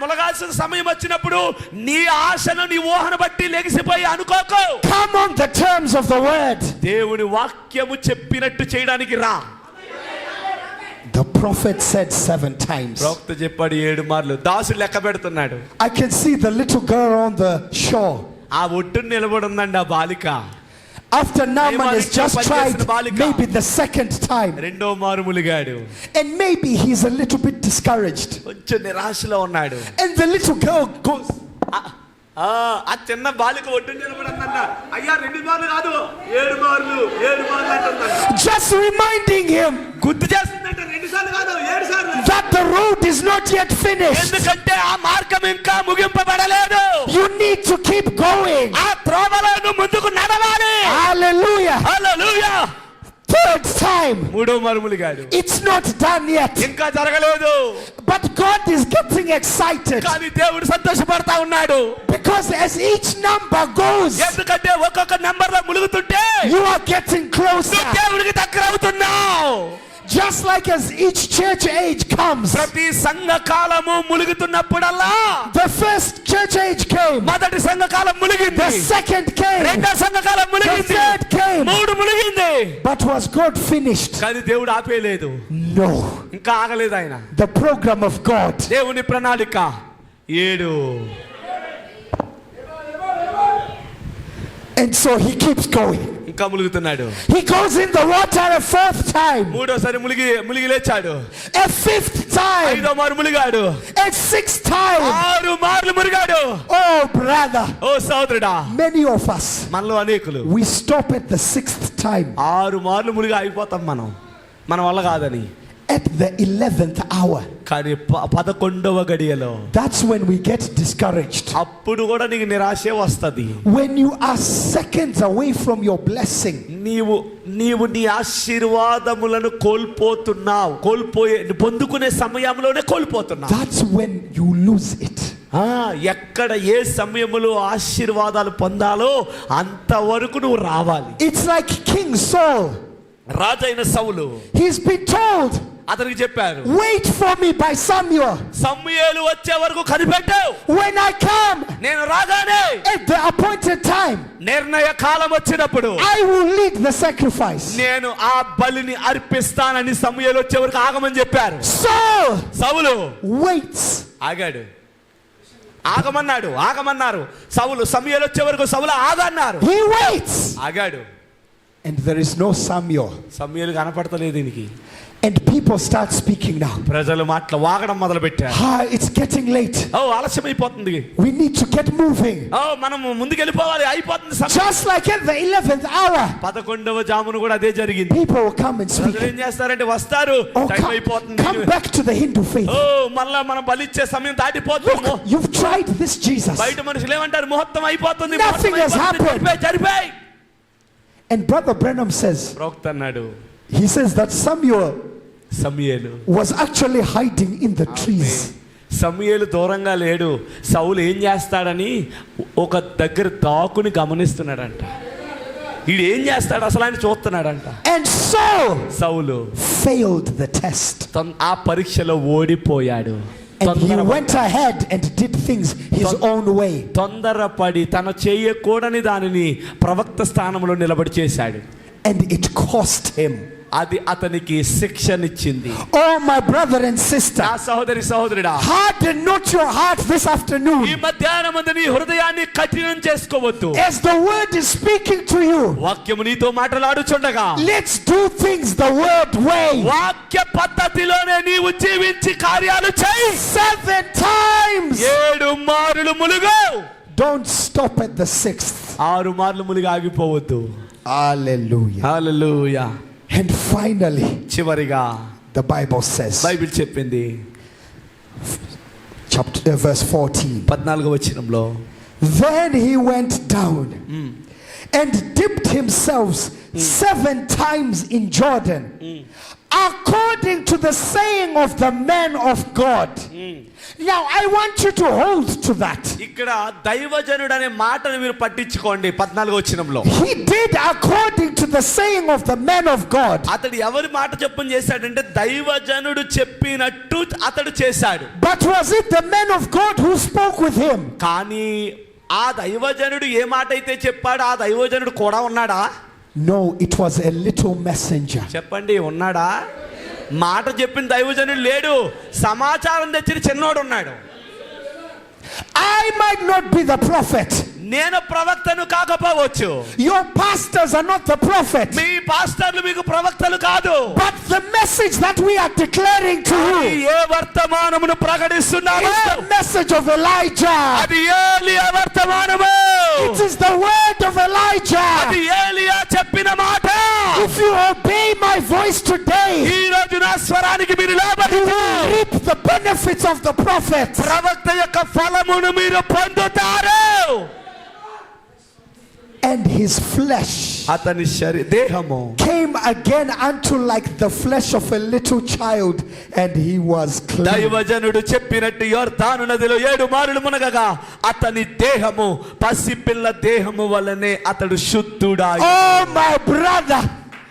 ములగాల్సిన సమయం వచ్చినప్పుడు నీ ఆశను నీ ఊహను బట్టి లెగిసిపోయి అనుకోకు. Come on the terms of the word. దేవుని వాక్యము చెప్పినట్టు చేయడానికి రా. The prophet said 7 times. ప్రవక్త చెప్పాడు 7 మార్లు. దాసుడు లెక్క పెడుతున్నాడు. I can see the little girl on the shore. ఆ ఒట్టున నిలబడి ఉందండి ఆ బాలిక. After Naaman has just tried maybe the second time, రెండో మారు ములిగాడు. and maybe he's a little bit discouraged, కొంచెం నిరాశలో ఉన్నాడు. and the little girl goes, ఆ చిన్న బాలిక ఒట్టున నిలబడి ఉందంట. అయ్యా 2 మార్లు కాదు 7 మార్లు అంటుందంట. just reminding him గుర్తు చేస్తుందంట 2 సార్లు కాదు 7 సార్లు. that the road is not yet finished. ఎందుకంటే ఆ మార్గం ఇంకా ముగింపబడలేదు. You need to keep going. ఆ త్రోవలో నువ్వు ముందుకు నడవాలి. Hallelujah. హల్లెలూయా. Third time, మూడో మారు ములిగాడు. it's not done yet, ఇంకా జరగలేదు. but God is getting excited కానీ దేవుడు సంతోషపడతా ఉన్నాడు. because as each number goes, ఎందుకంటే ఒక్కొక్క నంబర్ లో ములుగుతుంటే you are getting closer. నువ్వు దేవుడికి దగ్గర అవుతున్నావు. Just like as each church age comes, ప్రతి సంఘ కాలము ములుగుతున్నప్పుడల్లా the first church age came, మొదటి సంఘ కాలం ములిగింది. the second came, రెండో సంఘ కాలం the ములిగింది. third came. మూడు ములిగింది. But was God finished? కానీ దేవుడు ఆపేయలేదు. No. ఇంకా ఆగలేదు ఆయన. The program of God. దేవుని ప్రణాళిక 7. And so he keeps going. ఇంకా ములుగుతున్నాడు. He goes in the water a 4th time, మూడోసారి ములిగి లేచాడు. a 5th time, 5వ మారు ములిగాడు. a 6th time. 6 మార్లు ములిగాడు. Oh brother, ఓ సోదరుడా, many of us, మనలో అనేకులు we stop at the 6th time, 6 మార్లు ములిగి అయిపోతాం మన వల్ల కాదని. at the 11th hour. కానీ 11వ గడియలో That's when we get discouraged. అప్పుడు కూడా నీకు నిరాశే వస్తది. When you are seconds away from your blessing. నీవు నీ ఆశీర్వాదములను పొందుకునే సమయంలోనే కోల్పోతున్నావు. That's when you lose it. ఎక్కడ ఏ సమయంలో ఆశీర్వాదాలు పొందాలో అంతవరకు నువ్వు రావాలి. It's like King Saul. రాజైన సౌలు, He's been told, అతనికి చెప్పారు, wait for me by Samuel. సమూయేలు వచ్చే వరకు కనిపెట్టు. When I come నేను రాగానే at the appointed time, నిర్ణయ కాలం వచ్చినప్పుడు I will lead the sacrifice. నేను ఆ బలిని అర్పిస్తానని సమూయేలు వచ్చే వరకు ఆగమని చెప్పారు. సౌలు waits. ఆగాడు. ఆగమన్నారు. సౌలు సమూయేలు వచ్చే వరకు సౌలు ఆగన్నారు. He waits. ఆగాడు. And there is no Samuel. సమూయేలు కనపడతలేదు దీనికి. And people start speaking now. ప్రజలు వాగడం మొదలు పెట్టారు. It's getting late. ఆలస్యం అయిపోతుంది. We need to get moving. మనం ముందుకు వెళ్ళిపోవాలి, అయిపోతుంది సమయం. Just like at the 11th hour. 11వ జామున కూడా అదే జరిగింది. People will come and speak. ప్రజలు ఏం చేస్తారంటే వస్తారు, టైం అయిపోతుంది. Come back to the Hindu faith. మళ్ళా మనం బలిచ్చే సమయం దాటిపోతుంది. Look, you've tried this Jesus. బయట మనుషులు ఏమంటారు, ముహూర్తం అయిపోతుంది. Nothing has happened. జరిపాయి. And Brother Branham says, ప్రవక్త అన్నాడు, he says that Samuel was actually hiding in the trees. సమూయేలు దూరంగా లేడు. సౌలు ఏం చేస్తాడని ఒక దగ్గర దాక్కుని గమనిస్తున్నాడంట. వీడు ఏం చేస్తాడు అసలు ఆయన చూస్తున్నాడంట. And Saul failed the test. ఆ పరీక్షలో ఓడిపోయాడు. And he went ahead and did things his own way. తొందరపడి తన చేయకూడని దానిని ప్రవక్త స్థానంలో నిలబడి చేశాడు. And it cost him. అది అతనికి శిక్షనిచ్చింది. Oh my brother and sister, నా సహోదరి సహోదరుడా, harden not your heart this afternoon. ఈ మధ్యాహ్నమందు నీ హృదయాన్ని కఠినం చేసుకోవద్దు. As the word is speaking to you, వాక్యము నీతో మాట్లాడుచుండగా let's do things the word way. వాక్య పద్ధతిలోనే నీవు జీవించి కార్యాలు చేయి. 7 times. 7 మార్లు Mulugu. Don't stop at the 6th. 6 మార్లు ములుగు ఆగిపోవద్దు. Hallelujah. హల్లెలూయా. And finally, చివరిగా the Bible says. బైబిల్ చెప్పింది Verse 14. 14వ వచనంలో, Then he went down and dipped himself 7 times in Jordan, according to the saying of the man of God. Now I want you to hold to that. ఇక్కడ దైవజనుడు అనే మాటను మీరు పట్టించుకోండి. 14వ వచనంలో He did according to the saying of the man of God. అతడు ఎవరి మాట చొప్పున చేశాడంటే దైవజనుడు చెప్పినట్టు అతడు చేశాడు. But was it the man of God who spoke with him? కానీ ఆ దైవజనుడు ఏ మాట అయితే చెప్పాడో ఆ దైవజనుడు కూడా ఉన్నాడా? No, it was a little messenger. చెప్పండి, ఉన్నాడా? మాట చెప్పిన దైవజనుడు లేడు, సమాచారం తెచ్చిన చిన్నోడు ఉన్నాడు. I might not be the prophet. నేను ప్రవక్తను కాకపోవచ్చు. Your pastors are not the prophet. మీ పాస్టర్లు మీకు ప్రవక్తలు కాదు. But the message that we are declaring to you A వర్తమానమును ప్రకటిస్తున్నాము? is the message of Elijah. అది ఏలియా వర్తమానము. It is the word of Elijah. అది ఏలియా చెప్పిన మాట. If you obey my voice today, ఈ రోజు నా స్వరానికి మీరు you లోబడితే will reap the benefits of the prophet. ప్రవక్త యొక్క ఫలమును మీరు పొందుతారు. And his flesh అతని దేహము came again unto like the flesh of a little child, and he was clean. దైవజనుడు చెప్పినట్టు యోర్దాను నదిలో 7 మారులు మునగగా అతని దేహము పసిపిల్ల దేహము వలనే అతడు శుద్ధుడాయి. Oh my brother,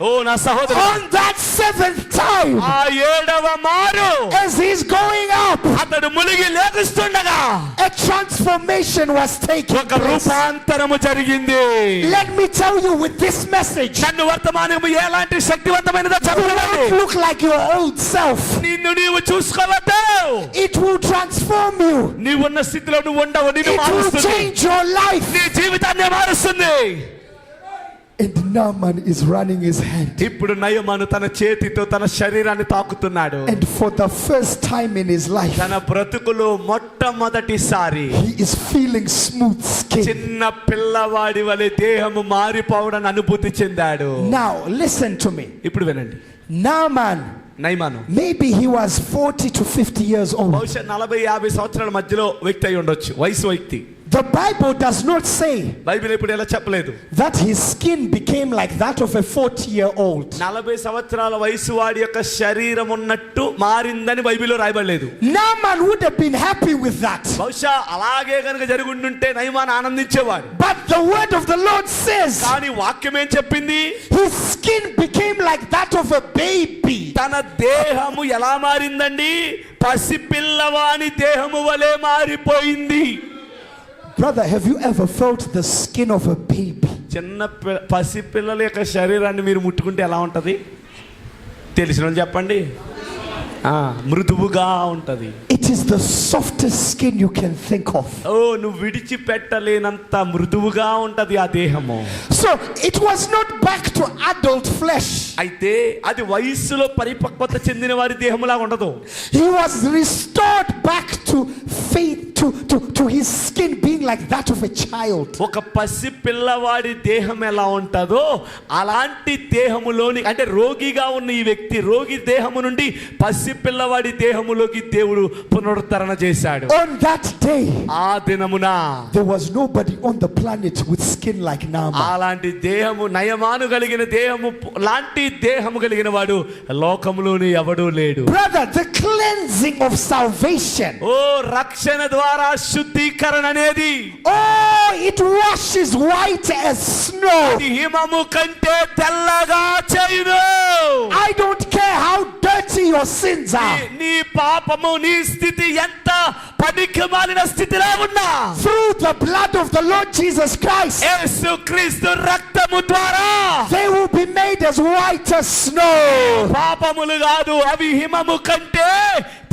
ఓ నా సహోదరు, on that 7th time, ఆ 7వ మారు as he's going up, అతడు మునిగి లేగుస్తుండగా a transformation was taking ఒక place. రూపాంతరము జరిగింది. Let me tell you with this message, నన్ను వర్తమానము ఎలాంటి శక్తివంతమైనదో you చెప్పండి. won't look like your old self. నిన్ను నీవు చూసుకోవద్దు. It will transform you. నీవున్న స్థితిలో నువ్వు ఉండవు, నిన్ను It will మారుస్తుంది. change your life. నీ జీవితాన్ని మారుస్తుంది. And Naaman is running his hand. ఇప్పుడు నయమాను తన చేతితో తన శరీరాన్ని తాకుతున్నాడు. And for the first time in his life, తన బ్రతుకులో మొట్టమొదటిసారి he is feeling smooth skin. చిన్న పిల్లవాడి వలె దేహము మారిపోవడాన్ని అనుభూతి చెందాడు. Now listen to me. ఇప్పుడు వినండి, Naaman, Naaman maybe he was 40 to 50 years old. బహుశా 40-50 సంవత్సరాల మధ్యలో వ్యక్తి అయి ఉండొచ్చు, వయసు వ్యక్తి. The Bible does not say Bible ఇప్పుడు ఎలా చెప్పలేదు that his skin became like that of a 40-year-old. 40 సంవత్సరాల వయసు వాడి యొక్క శరీరం ఉన్నట్టు మారిందని బైబిల్లో రాయబడలేదు. Naaman would have been happy with that. బహుశా అలాగే కనుక జరుగుంటే నయమాను ఆనందించేవాడు. But the word of the Lord says కానీ వాక్యం ఏం చెప్పింది? his skin became like that of a baby. తన దేహము ఎలా మారిందండి? పసిపిల్లవాని దేహము వలె మారిపోయింది. Brother, have you ever felt the skin of a baby? చిన్న పసిపిల్లల యొక్క శరీరాన్ని మీరు ముట్టుకుంటే ఎలా ఉంటది? తెలిసిన వాళ్ళు చెప్పండి. మృదువుగా ఉంటది. It is the softest skin you can think of. ఓ, నువ్వు విడిచిపెట్టలేనంత మృదువుగా ఉంటది ఆ దేహము. So it was not back to adult flesh. అయితే అది వయస్సులో పరిపక్వత చెందిన వారి దేహములా ఉండదు. He was restored back to faith, to his skin being like that of a child. ఒక పసి పిల్లవాడి దేహం ఎలా ఉంటుందో అలాంటి దేహములోని, అంటే రోగిగా ఉన్న ఈ వ్యక్తి రోగి దేహము నుండి పసి పిల్లవాడి దేహములోకి దేవుడు పునరుద్ధరణ చేశాడు. On that day, ఆ దినమున there was nobody on the planet with skin like Naaman. అలాంటి దేహము, నయమాను కలిగిన దేహము లాంటి దేహము కలిగిన వాడు లోకములోని ఎవడూ లేడు. Brother, the cleansing of salvation, ఓ, రక్షణ ద్వారా శుద్ధీకరణ అనేది, oh, it washes white as snow. హిమము కంటే తెల్లగా చేయును. I don't care how dirty your sins are. నీ పాపము, నీ స్థితి ఎంత పనికిమాలిన స్థితిలో ఉన్నా, Through the blood of the Lord Jesus Christ, యేసుక్రీస్తు రక్తము ద్వారా they will be made as white as snow. పాపములు కాదు, అవి హిమము కంటే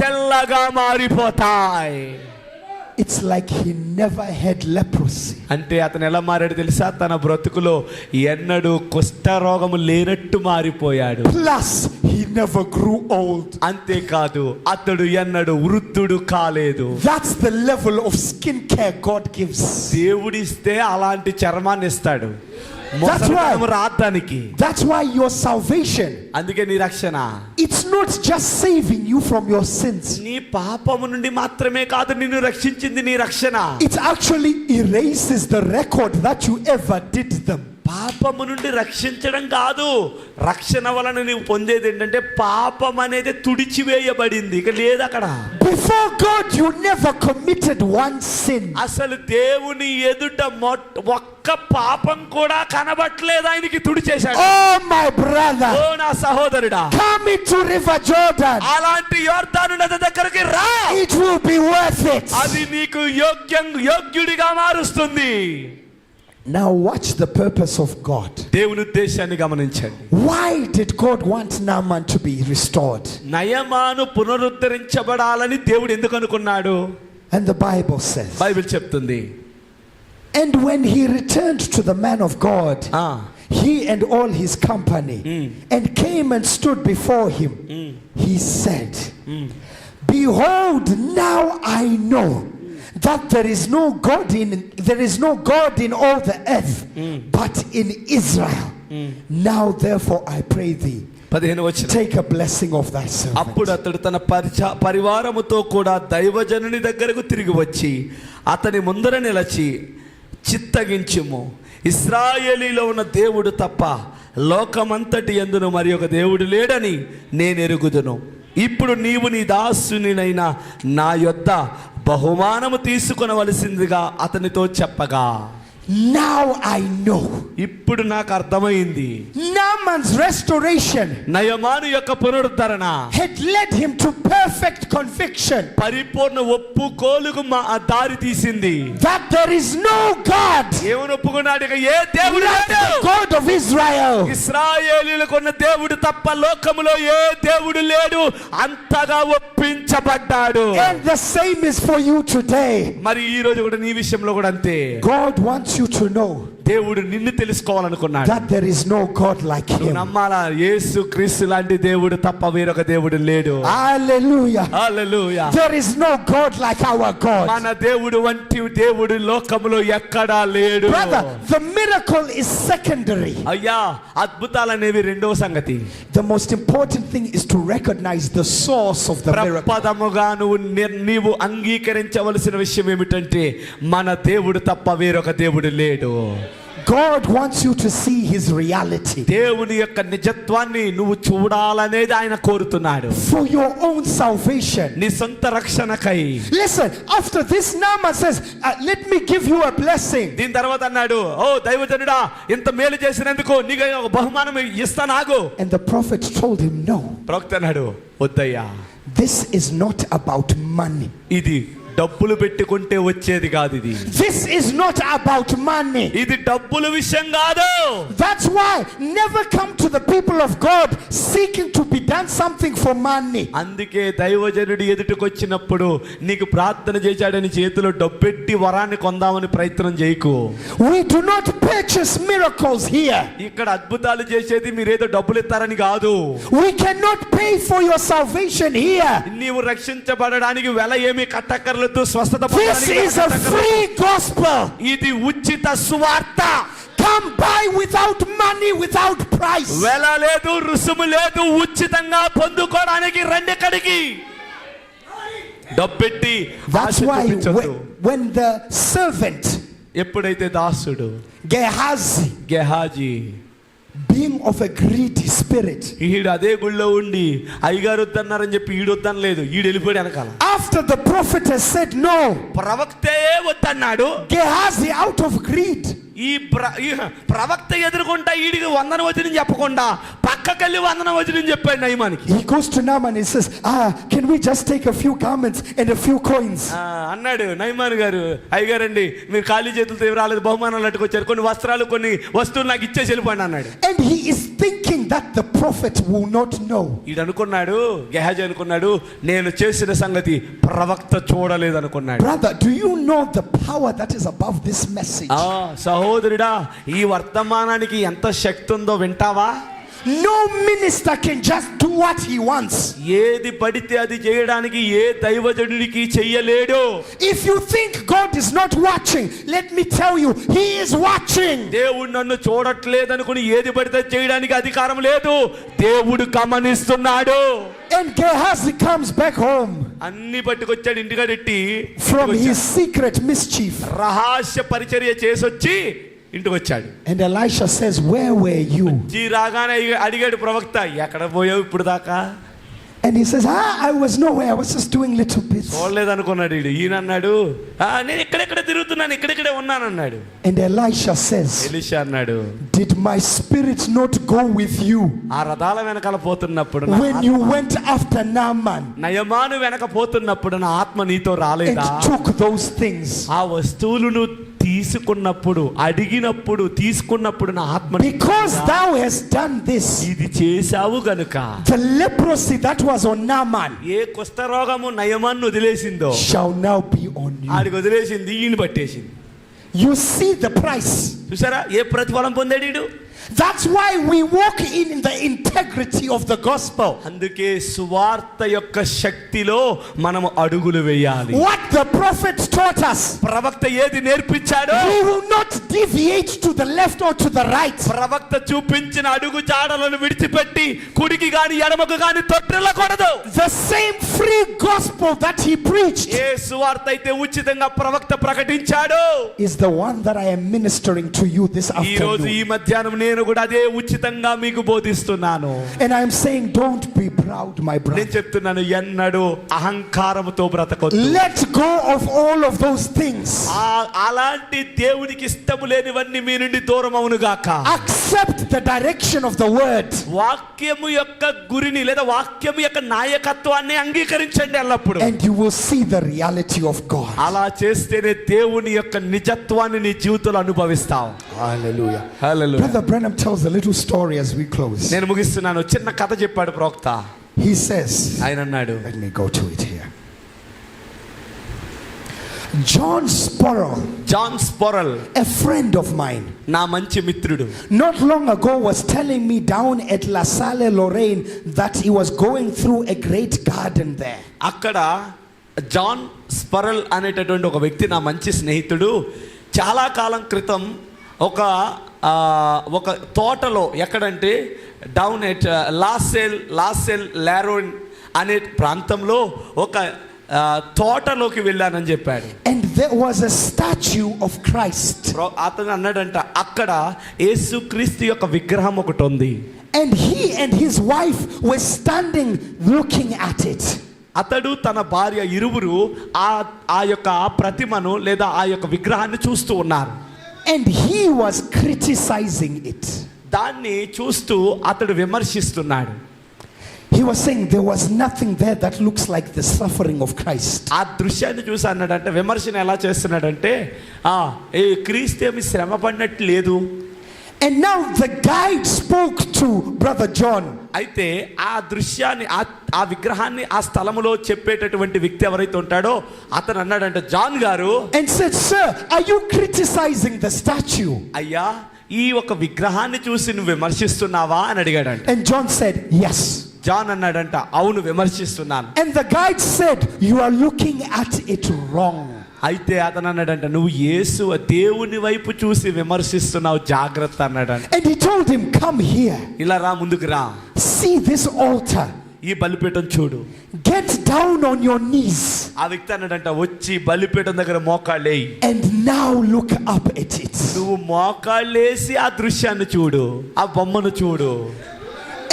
తెల్లగా మారిపోతాయి. It's like he never had leprosy. అంటే అతను ఎలా మారాడు తెలుసా? తన బ్రతుకులో ఎన్నడూ కుష్ఠరోగము లేనట్టు మారిపోయాడు. Plus, he never grew old. అంతేకాదు, అతడు ఎన్నడూ వృద్ధుడు కాలేదు. That's the level of skincare God gives. దేవుడిస్తే అలాంటి చర్మాన్ని ఇస్తాడు. మోసము రాద్దానికి. That's why your salvation, అందుకే నీ రక్షణ it's not just saving you from your sins. నీ పాపము నుండి మాత్రమే కాదు నిన్ను రక్షించింది నీ రక్షణ. It actually erases the record that you ever did them. పాపము నుండి రక్షించడం కాదు, రక్షణ వలన నీవు పొందేది ఏంటంటే పాపం అనేది తుడిచివేయబడింది, ఇక లేదు అక్కడ. Before God you never committed one sin. అసలు దేవుని ఎదుట ఒక్క పాపం కూడా కనబట్లేదు, ఆయనకి తుడిచేశాడు. Oh my brother, ఓ నా సహోదరుడా, come into River Jordan. అలాంటి యోర్దాను నది దగ్గరికి రా, It will be worth it. అది నీకు యోగ్యుడిగా మారుస్తుంది. Now watch the purpose of God. దేవుని ఉద్దేశాన్ని గమనించండి. Why did God want Naaman to be restored? నయమాను పునరుద్ధరించబడాలని దేవుడు ఎందుకు అనుకున్నాడు? And the Bible says, Bible చెప్తుంది, and when he returned to the man of God, he and all his company, and came and stood before him, he said, behold, now I know that there is no God in all the earth but in Israel. Now therefore I pray thee, take a blessing of thy servant. అప్పుడు అతడు తన పరివారముతో కూడా దైవజనుని దగ్గరకు తిరిగి వచ్చి అతని ముందర నిలచి, చిత్తగించుము, ఇశ్రాయేలీలో ఉన్న దేవుడు తప్ప లోకమంతటి యందును మరి ఒక దేవుడు లేడని నేను ఎరుగుదును. ఇప్పుడు నీవు నీ దాసునినైన నా యొద్ద బహుమానము తీసుకొనవలసిందిగా అతనితో చెప్పగా, now I know. ఇప్పుడు నాకు అర్థమైంది. Naaman's restoration నయమాను యొక్క పునరుద్ధరణ had led him to perfect conviction పరిపూర్ణ ఒప్పుకోలుకు దారి తీసింది. that there is no God, ఏమని ఒప్పుకున్నాడు? ఇక ఏ దేవుడు like లేడు, the God of Israel. ఇశ్రాయేలీయులకు ఉన్న దేవుడు తప్ప లోకములో ఏ దేవుడు లేడు, అంతగా ఒప్పించబడ్డాడు. And the same is for you today. మరి ఈ రోజు కూడా నీ విషయంలో కూడా అంతే. God wants you to know దేవుడు నిన్ను తెలుసుకోవాలనుకున్నాడు. that there is no God like నువ్వు him. నమ్మాలా, యేసు క్రీస్తు లాంటి దేవుడు తప్ప వేరొక దేవుడు లేడు. Hallelujah. Hallelujah. There is no God like our God. మన దేవుడు వంటి దేవుడు లోకములో ఎక్కడా లేడు. Brother, the miracle is secondary. అయ్యా, అద్భుతాలనేవి రెండవ సంగతి. The most important thing is to recognize the source of the miracle. ప్రపదముగా నీవు అంగీకరించవలసిన విషయం ఏమిటంటే మన దేవుడు తప్ప వేరొక దేవుడు లేడు. God wants you to see his reality. దేవుని యొక్క నిజత్వాన్ని నువ్వు చూడాలనేది ఆయన కోరుతున్నాడు. For your own salvation. నీ సొంత రక్షణకై. Listen, after this Naaman says, let me give you a blessing. దీని తర్వాత అన్నాడు, ఓ దైవజనుడా, ఇంత మేలు చేసినందుకు నీకు ఒక బహుమానం ఇస్తాను, ఆగు. And the prophet told him, no. ప్రవక్త అన్నాడు, వద్దయ్యా, this is not about money. ఇది డబ్బులు పెట్టుకుంటే వచ్చేది కాదు. ఇది This is not about money. ఇది డబ్బుల విషయం కాదు. That's why never come to the people of God seeking to be done something for money. అందుకే దైవజనుడు ఎదుటికొచ్చినప్పుడు నీకు ప్రార్థన చేశాడని చేతిలో డబ్బెట్టి వరాన్ని కొందామని ప్రయత్నం చేయకు. We do not purchase miracles here. ఇక్కడ అద్భుతాలు చేసేది మీరేదో డబ్బులు ఇస్తారని కాదు. We cannot pay for your salvation here. నీవు రక్షించబడడానికి వెల ఏమీ కట్టక్కర్లేదు, స్వస్థత This is a free gospel. ఇది ఉచిత సువార్త. Come buy without money, without price. వెల లేదు, రుసుము లేదు, ఉచితంగా పొందుకోవడానికి రండి ఇక్కడికి. డబ్బెట్టి That's why when the servant ఎప్పుడైతే దాసుడు Gehazi, being of a greedy spirit, ఈడు అదే గుళ్ళో ఉండి అయ్యగారు వద్దన్నారని చెప్పి ఈడు వద్దనలేదు, ఈడు వెళ్ళిపోయాడు వెనకాల. after the prophet has said no, ప్రవక్తే వద్దన్నాడు, Gehazi out of greed, ఈ ప్రవక్త ఎదురుకుంటా ఈడికి వందన వచనం చెప్పకుండా పక్కకెళ్ళి వందన వచనం చెప్పాడు నయమానికి. he goes to Naaman and says, can we just take a few garments and a few coins? అన్నాడు నయమాన్ గారు, అయ్యగారండి మీరు ఖాళీ చేతులతో రాలేదు, బహుమానాలు అట్టుకొచ్చారు, కొన్ని వస్త్రాలు కొన్ని వస్తువులు నాకు ఇచ్చేసి వెళ్ళిపోండి అన్నాడు. and he is thinking that the prophet will not know. ఈడు అనుకున్నాడు, గెహాజీ అనుకున్నాడు, నేను చేసిన సంగతి ప్రవక్త చూడలేదు అనుకున్నాడు. Brother, do you know the power that is above this message? సహోదరుడా, ఈ వర్తమానానికి ఎంత శక్తి ఉందో వింటావా? No minister can just do what he wants. ఏది పడితే అది చేయడానికి ఏ దైవజనుడికి చెయ్యలేడు. If you think God is not watching, let me tell you, he is watching. దేవుడు నన్ను చూడట్లేదనుకుని ఏది పడితే చేయడానికి అధికారం లేదు. దేవుడు గమనిస్తున్నాడు. And Gehazi comes back home అన్ని పట్టుకొచ్చాడు ఇంటికాడెట్టి from his secret mischief. రహస్య పరిచర్య చేసొచ్చి ఇంటికి వచ్చాడు. And Elisha says, where were you? రాగానే అడిగాడు ప్రవక్త, ఎక్కడ పోయావు ఇప్పుడు దాకా? And he says, I was nowhere, I was just doing little bits. చూడలేదు అనుకున్నాడు. ఈయన అన్నాడు, నేను ఎక్కడెక్కడ తిరుగుతున్నాను, ఇక్కడెక్కడే ఉన్నాను అన్నాడు. And Elisha says, ఎలీషా అన్నాడు, did my spirit not go with you ఆ రథాల వెనకాల పోతున్నప్పుడు when you went after Naaman నయమాను వెనక పోతున్నప్పుడు నా ఆత్మ నీతో రాలేదా? and took those things? ఆ వస్తువులను తీసుకున్నప్పుడు అడిగినప్పుడు తీసుకున్నప్పుడు నా ఆత్మ Because thou hast done this, ఇది చేశావు గనుక the leprosy that was on Naaman A కుష్ఠరోగము నయమాన్ని వదిలేసిందో shall now be on you. ఆడికి వదిలేసింది, ఈయన పట్టేసింది. You see the price. చూసారా ఏ ప్రతిఫలం పొందాడు ఈడు? That's why we walk in the integrity of the gospel. అందుకే సువార్త యొక్క శక్తిలో మనము అడుగులు వేయాలి. What the prophet taught us, ప్రవక్త ఏది నేర్పించాడో we will not deviate to the left or to the right. ప్రవక్త చూపించిన అడుగు జాడలను విడిచిపెట్టి కుడికి గాని ఎడమకు గాని తొట్టిల్లకూడదు. The same free gospel that he preached ఏ సువార్త అయితే ఉచితంగా ప్రవక్త ప్రకటించాడో is the one that I am ministering to you this ఈ రోజు ఈ afternoon. మధ్యాహ్నం నేను కూడా అదే ఉచితంగా మీకు బోధిస్తున్నాను. And I am saying, don't be proud, my నేను brother. చెప్తున్నాను, ఎన్నడూ అహంకారముతో బ్రతకొద్దు. Let go of all of those things. అలాంటి దేవునికి ఇష్టము లేనివన్నీ మీ నుండి దూరం అవును గాక. Accept the direction of the word. వాక్యము యొక్క గురిని లేదా వాక్యము యొక్క నాయకత్వాన్ని అంగీకరించండి ఎల్లప్పుడు. And you will see the reality of God. అలా చేస్తేనే దేవుని యొక్క నిజత్వాన్ని నీ జీవితంలో అనుభవిస్తావు. Hallelujah. Hallelujah. Brother Branham tells a little story as we close. నేను ముగిస్తున్నాను. చిన్న కథ చెప్పాడు ప్రవక్త. He says, ఆయన అన్నాడు, let me go to it here. John Sporrell, John Sporrell, a friend of mine, నా మంచి మిత్రుడు, not long ago was telling me down at La Salle, Lorraine, that he was going through a great garden there. అక్కడ John స్పరల్ అనేటటువంటి ఒక వ్యక్తి నా మంచి స్నేహితుడు చాలా కాలం క్రితం ఒక తోటలో, ఎక్కడంటే డౌన్ ఎట్ లాసెల్ లారోన్ అనే ప్రాంతంలో ఒక తోటలోకి వెళ్ళానని చెప్పాడు. And there was a statue of Christ. అతను అన్నాడంట, అక్కడ యేసుక్రీస్తు యొక్క విగ్రహం ఒకటి ఉంది. And he and his wife were standing looking at it. అతడు తన భార్య ఇరువురు ఆ యొక్క ప్రతిమను లేదా ఆ యొక్క విగ్రహాన్ని చూస్తూ ఉన్నారు. And he was criticizing it. దాన్ని చూస్తూ అతడు విమర్శిస్తున్నాడు. He was saying there was nothing there that looks like the suffering of Christ. ఆ దృశ్యాన్ని చూసి అన్నాడంటే, విమర్శన ఎలా చేస్తున్నాడంటే, ఏ క్రీస్తేమి శ్రమ పడినట్టు లేదు. And now the guide spoke to Brother John. అయితే ఆ దృశ్యాన్ని ఆ విగ్రహాన్ని ఆ స్థలములో చెప్పేటటువంటి వ్యక్తి ఎవరైతే ఉంటాడో అతను అన్నాడంటే, జాన్ గారు, And said, sir, are you criticizing the statue? అయ్యా ఈ ఒక విగ్రహాన్ని చూసి నువ్వు విమర్శిస్తున్నావా అని అడిగాడంట. And John said, yes. John అన్నాడంట, అవును విమర్శిస్తున్నాను. And the guide said, you are looking at it wrong. అయితే అతను అన్నాడంట, నువ్వు యేసు దేవుని వైపు చూసి విమర్శిస్తున్నావు, జాగ్రత్త అన్నాడంట. And he told him, come here. ఇలా రా, ముందుకు రా, See this altar. ఈ బలిపీఠం చూడు. Get down on your knees. ఆ వ్యక్తి అన్నాడంట, వచ్చి బలిపీఠం దగ్గర మోకాళ్ళేయి. And now look up at it. నువ్వు మోకాళ్ళేసి ఆ దృశ్యాన్ని చూడు, ఆ బొమ్మను చూడు.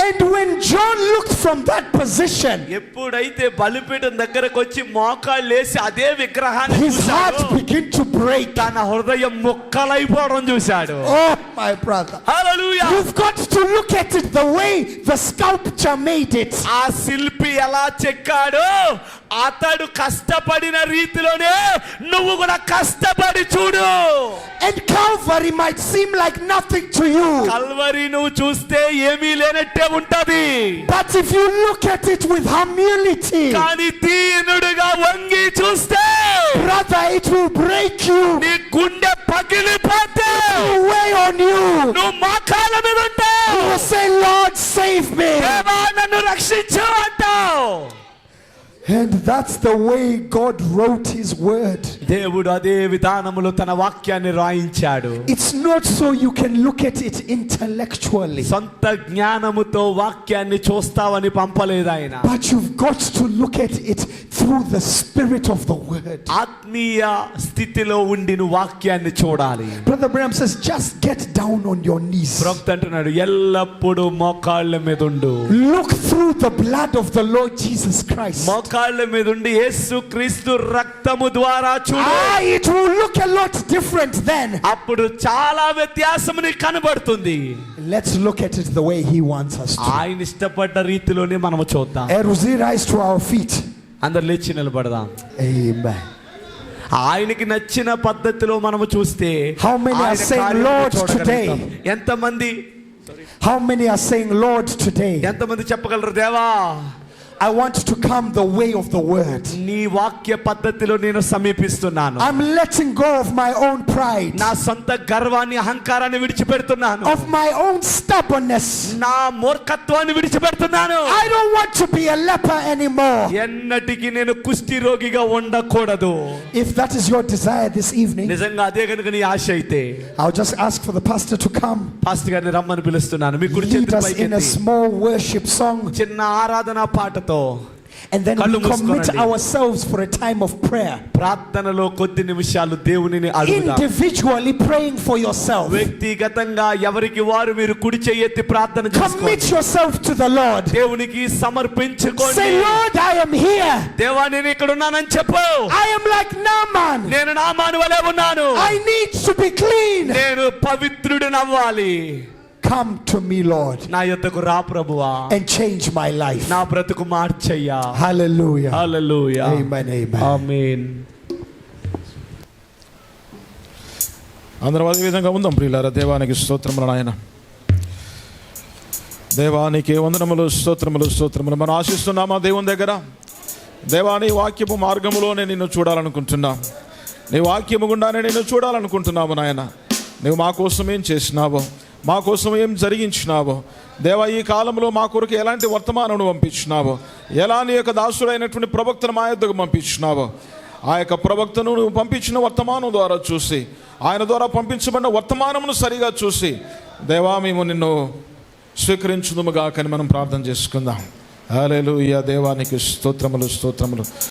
And when John looked from that position, ఎప్పుడైతే బలిపీఠం దగ్గరకు వచ్చి మోకాళ్ళేసి అదే విగ్రహాన్ని his heart చూశాడో, began to break. తన హృదయం ముక్కలైపోవడం చూశాడు. Oh, my brother. Hallelujah. You've got to look at it the way the sculpture made it. ఆ శిల్పి ఎలా చెక్కాడో అతడు కష్టపడిన రీతిలోనే నువ్వు కూడా కష్టపడి చూడు. And Calvary might seem like nothing to you. Calvary నువ్వు చూస్తే ఏమీ లేనట్టే ఉంటది. But if you look at it with humility, కానీ దీనుడుగా వంగి చూస్తే, brother, it will break you. నీ గుండె పగిలిపోతే, It will weigh on you. నువ్వు మోకాళ్ళ మీద ఉంటే, You will say, Lord, save me. దేవా నన్ను రక్షించు అంటావు. And that's the way God wrote his word. దేవుడు అదే విధానములో తన వాక్యాన్ని రాయించాడు. It's not so you can look at it intellectually, సొంత జ్ఞానముతో వాక్యాన్ని చూస్తావని పంపలేదు ఆయన. but you've got to look at it through the spirit of the word. ఆత్మీయ స్థితిలో ఉండి నువ్వు వాక్యాన్ని చూడాలి. Brother Branham says, just get down on your knees. ప్రవక్త అంటున్నాడు, ఎల్లప్పుడూ మోకాళ్ళ మీద ఉండు. Look through the blood of the Lord Jesus Christ. మోకాళ్ళ మీద ఉండి యేసు క్రీస్తు రక్తము ద్వారా చూడు. It will look a lot different then. అప్పుడు చాలా వ్యత్యాసం నీకు కనబడుతుంది. Let's look at it the way he wants us to. ఆయన ఇష్టపడ్డ రీతిలోనే మనము చూద్దాం. Eruzi, rise to our feet. అందరు లేచి నిలబడదాం. Amen. ఆయనకి నచ్చిన పద్ధతిలో మనము చూస్తే How many are ఆయన saying, కార్యములు Lord, చూడగలుగుతాం. today? ఎంతమంది How many are saying, Lord, today ఎంతమంది చెప్పగలరు, దేవా I want to come the way of the word. నీ వాక్య పద్ధతిలో నేను సమీపిస్తున్నాను. I'm letting go of my own pride, నా సొంత గర్వాన్ని అహంకారాన్ని విడిచిపెడుతున్నాను. of my own stubbornness. నా మూర్ఖత్వాన్ని విడిచిపెడుతున్నాను. I don't want to be a leper anymore. ఎన్నటికి నేను కుష్టి రోగిగా ఉండకూడదు. If that is your desire this evening, నిజంగా అదే కనుక నీ ఆశ అయితే I'll just ask for the pastor to come, pastor గారిని రమ్మని పిలుస్తున్నాను. మీ కుడి lead చేతులు us in a పైకెత్తి small worship song, చిన్న ఆరాధన పాటతో and then కళ్ళు we commit మూసుకోనండి. ourselves for a time of prayer. ప్రార్థనలో కొద్ది నిమిషాలు దేవునిని అడుగుదాం. Individually praying for yourself. వ్యక్తిగతంగా ఎవరికి వారు మీరు కుడి చెయ్యెత్తి ప్రార్థన Commit చేసుకోండి. yourself to the Lord. దేవునికి సమర్పించుకోండి. Say, Lord, I am here. దేవా నేను ఇక్కడ ఉన్నానని చెప్పు. I am like Naaman. నేను నామాను వలె ఉన్నాను. I need to be clean. నేను పవిత్రుడినవ్వాలి. Come to me, Lord, నా యొద్దకు రా ప్రభువా, and change my life. నా బ్రతుకు మార్చయ్యా. Hallelujah. హల్లెలూయా. Amen. Amen. ఆమేన్. అందరం అదే విధంగా ఉందాం ప్రియులారా. దేవానికి స్తోత్రములు నాయన. దేవానికి వందనములు, స్తోత్రములు, స్తోత్రములు. మనం ఆశిస్తున్నామా దేవుని దగ్గర? దేవా నీ వాక్యపు మార్గములోనే నిన్ను చూడాలనుకుంటున్నాం. నీ వాక్యము గుండానే నిన్ను చూడాలనుకుంటున్నాము నాయన. నువ్వు మా కోసం ఏం చేసినావో, మా కోసం ఏం జరిగించినావో దేవా, ఈ కాలంలో మా కొరకు ఎలాంటి వర్తమానం పంపించినావో, ఎలా నీ యొక్క దాసుడైనటువంటి ప్రవక్తను మా యొద్దకు పంపించినావో, ఆ యొక్క ప్రవక్తను నువ్వు పంపించిన వర్తమానం ద్వారా చూసి, ఆయన ద్వారా పంపించబడిన వర్తమానమును సరిగా చూసి దేవా మేము నిన్ను స్వీకరించుదుముగా అని మనం ప్రార్థన చేసుకుందాం. హల్లెలూయా. దేవానికి స్తోత్రములు, స్తోత్రములు.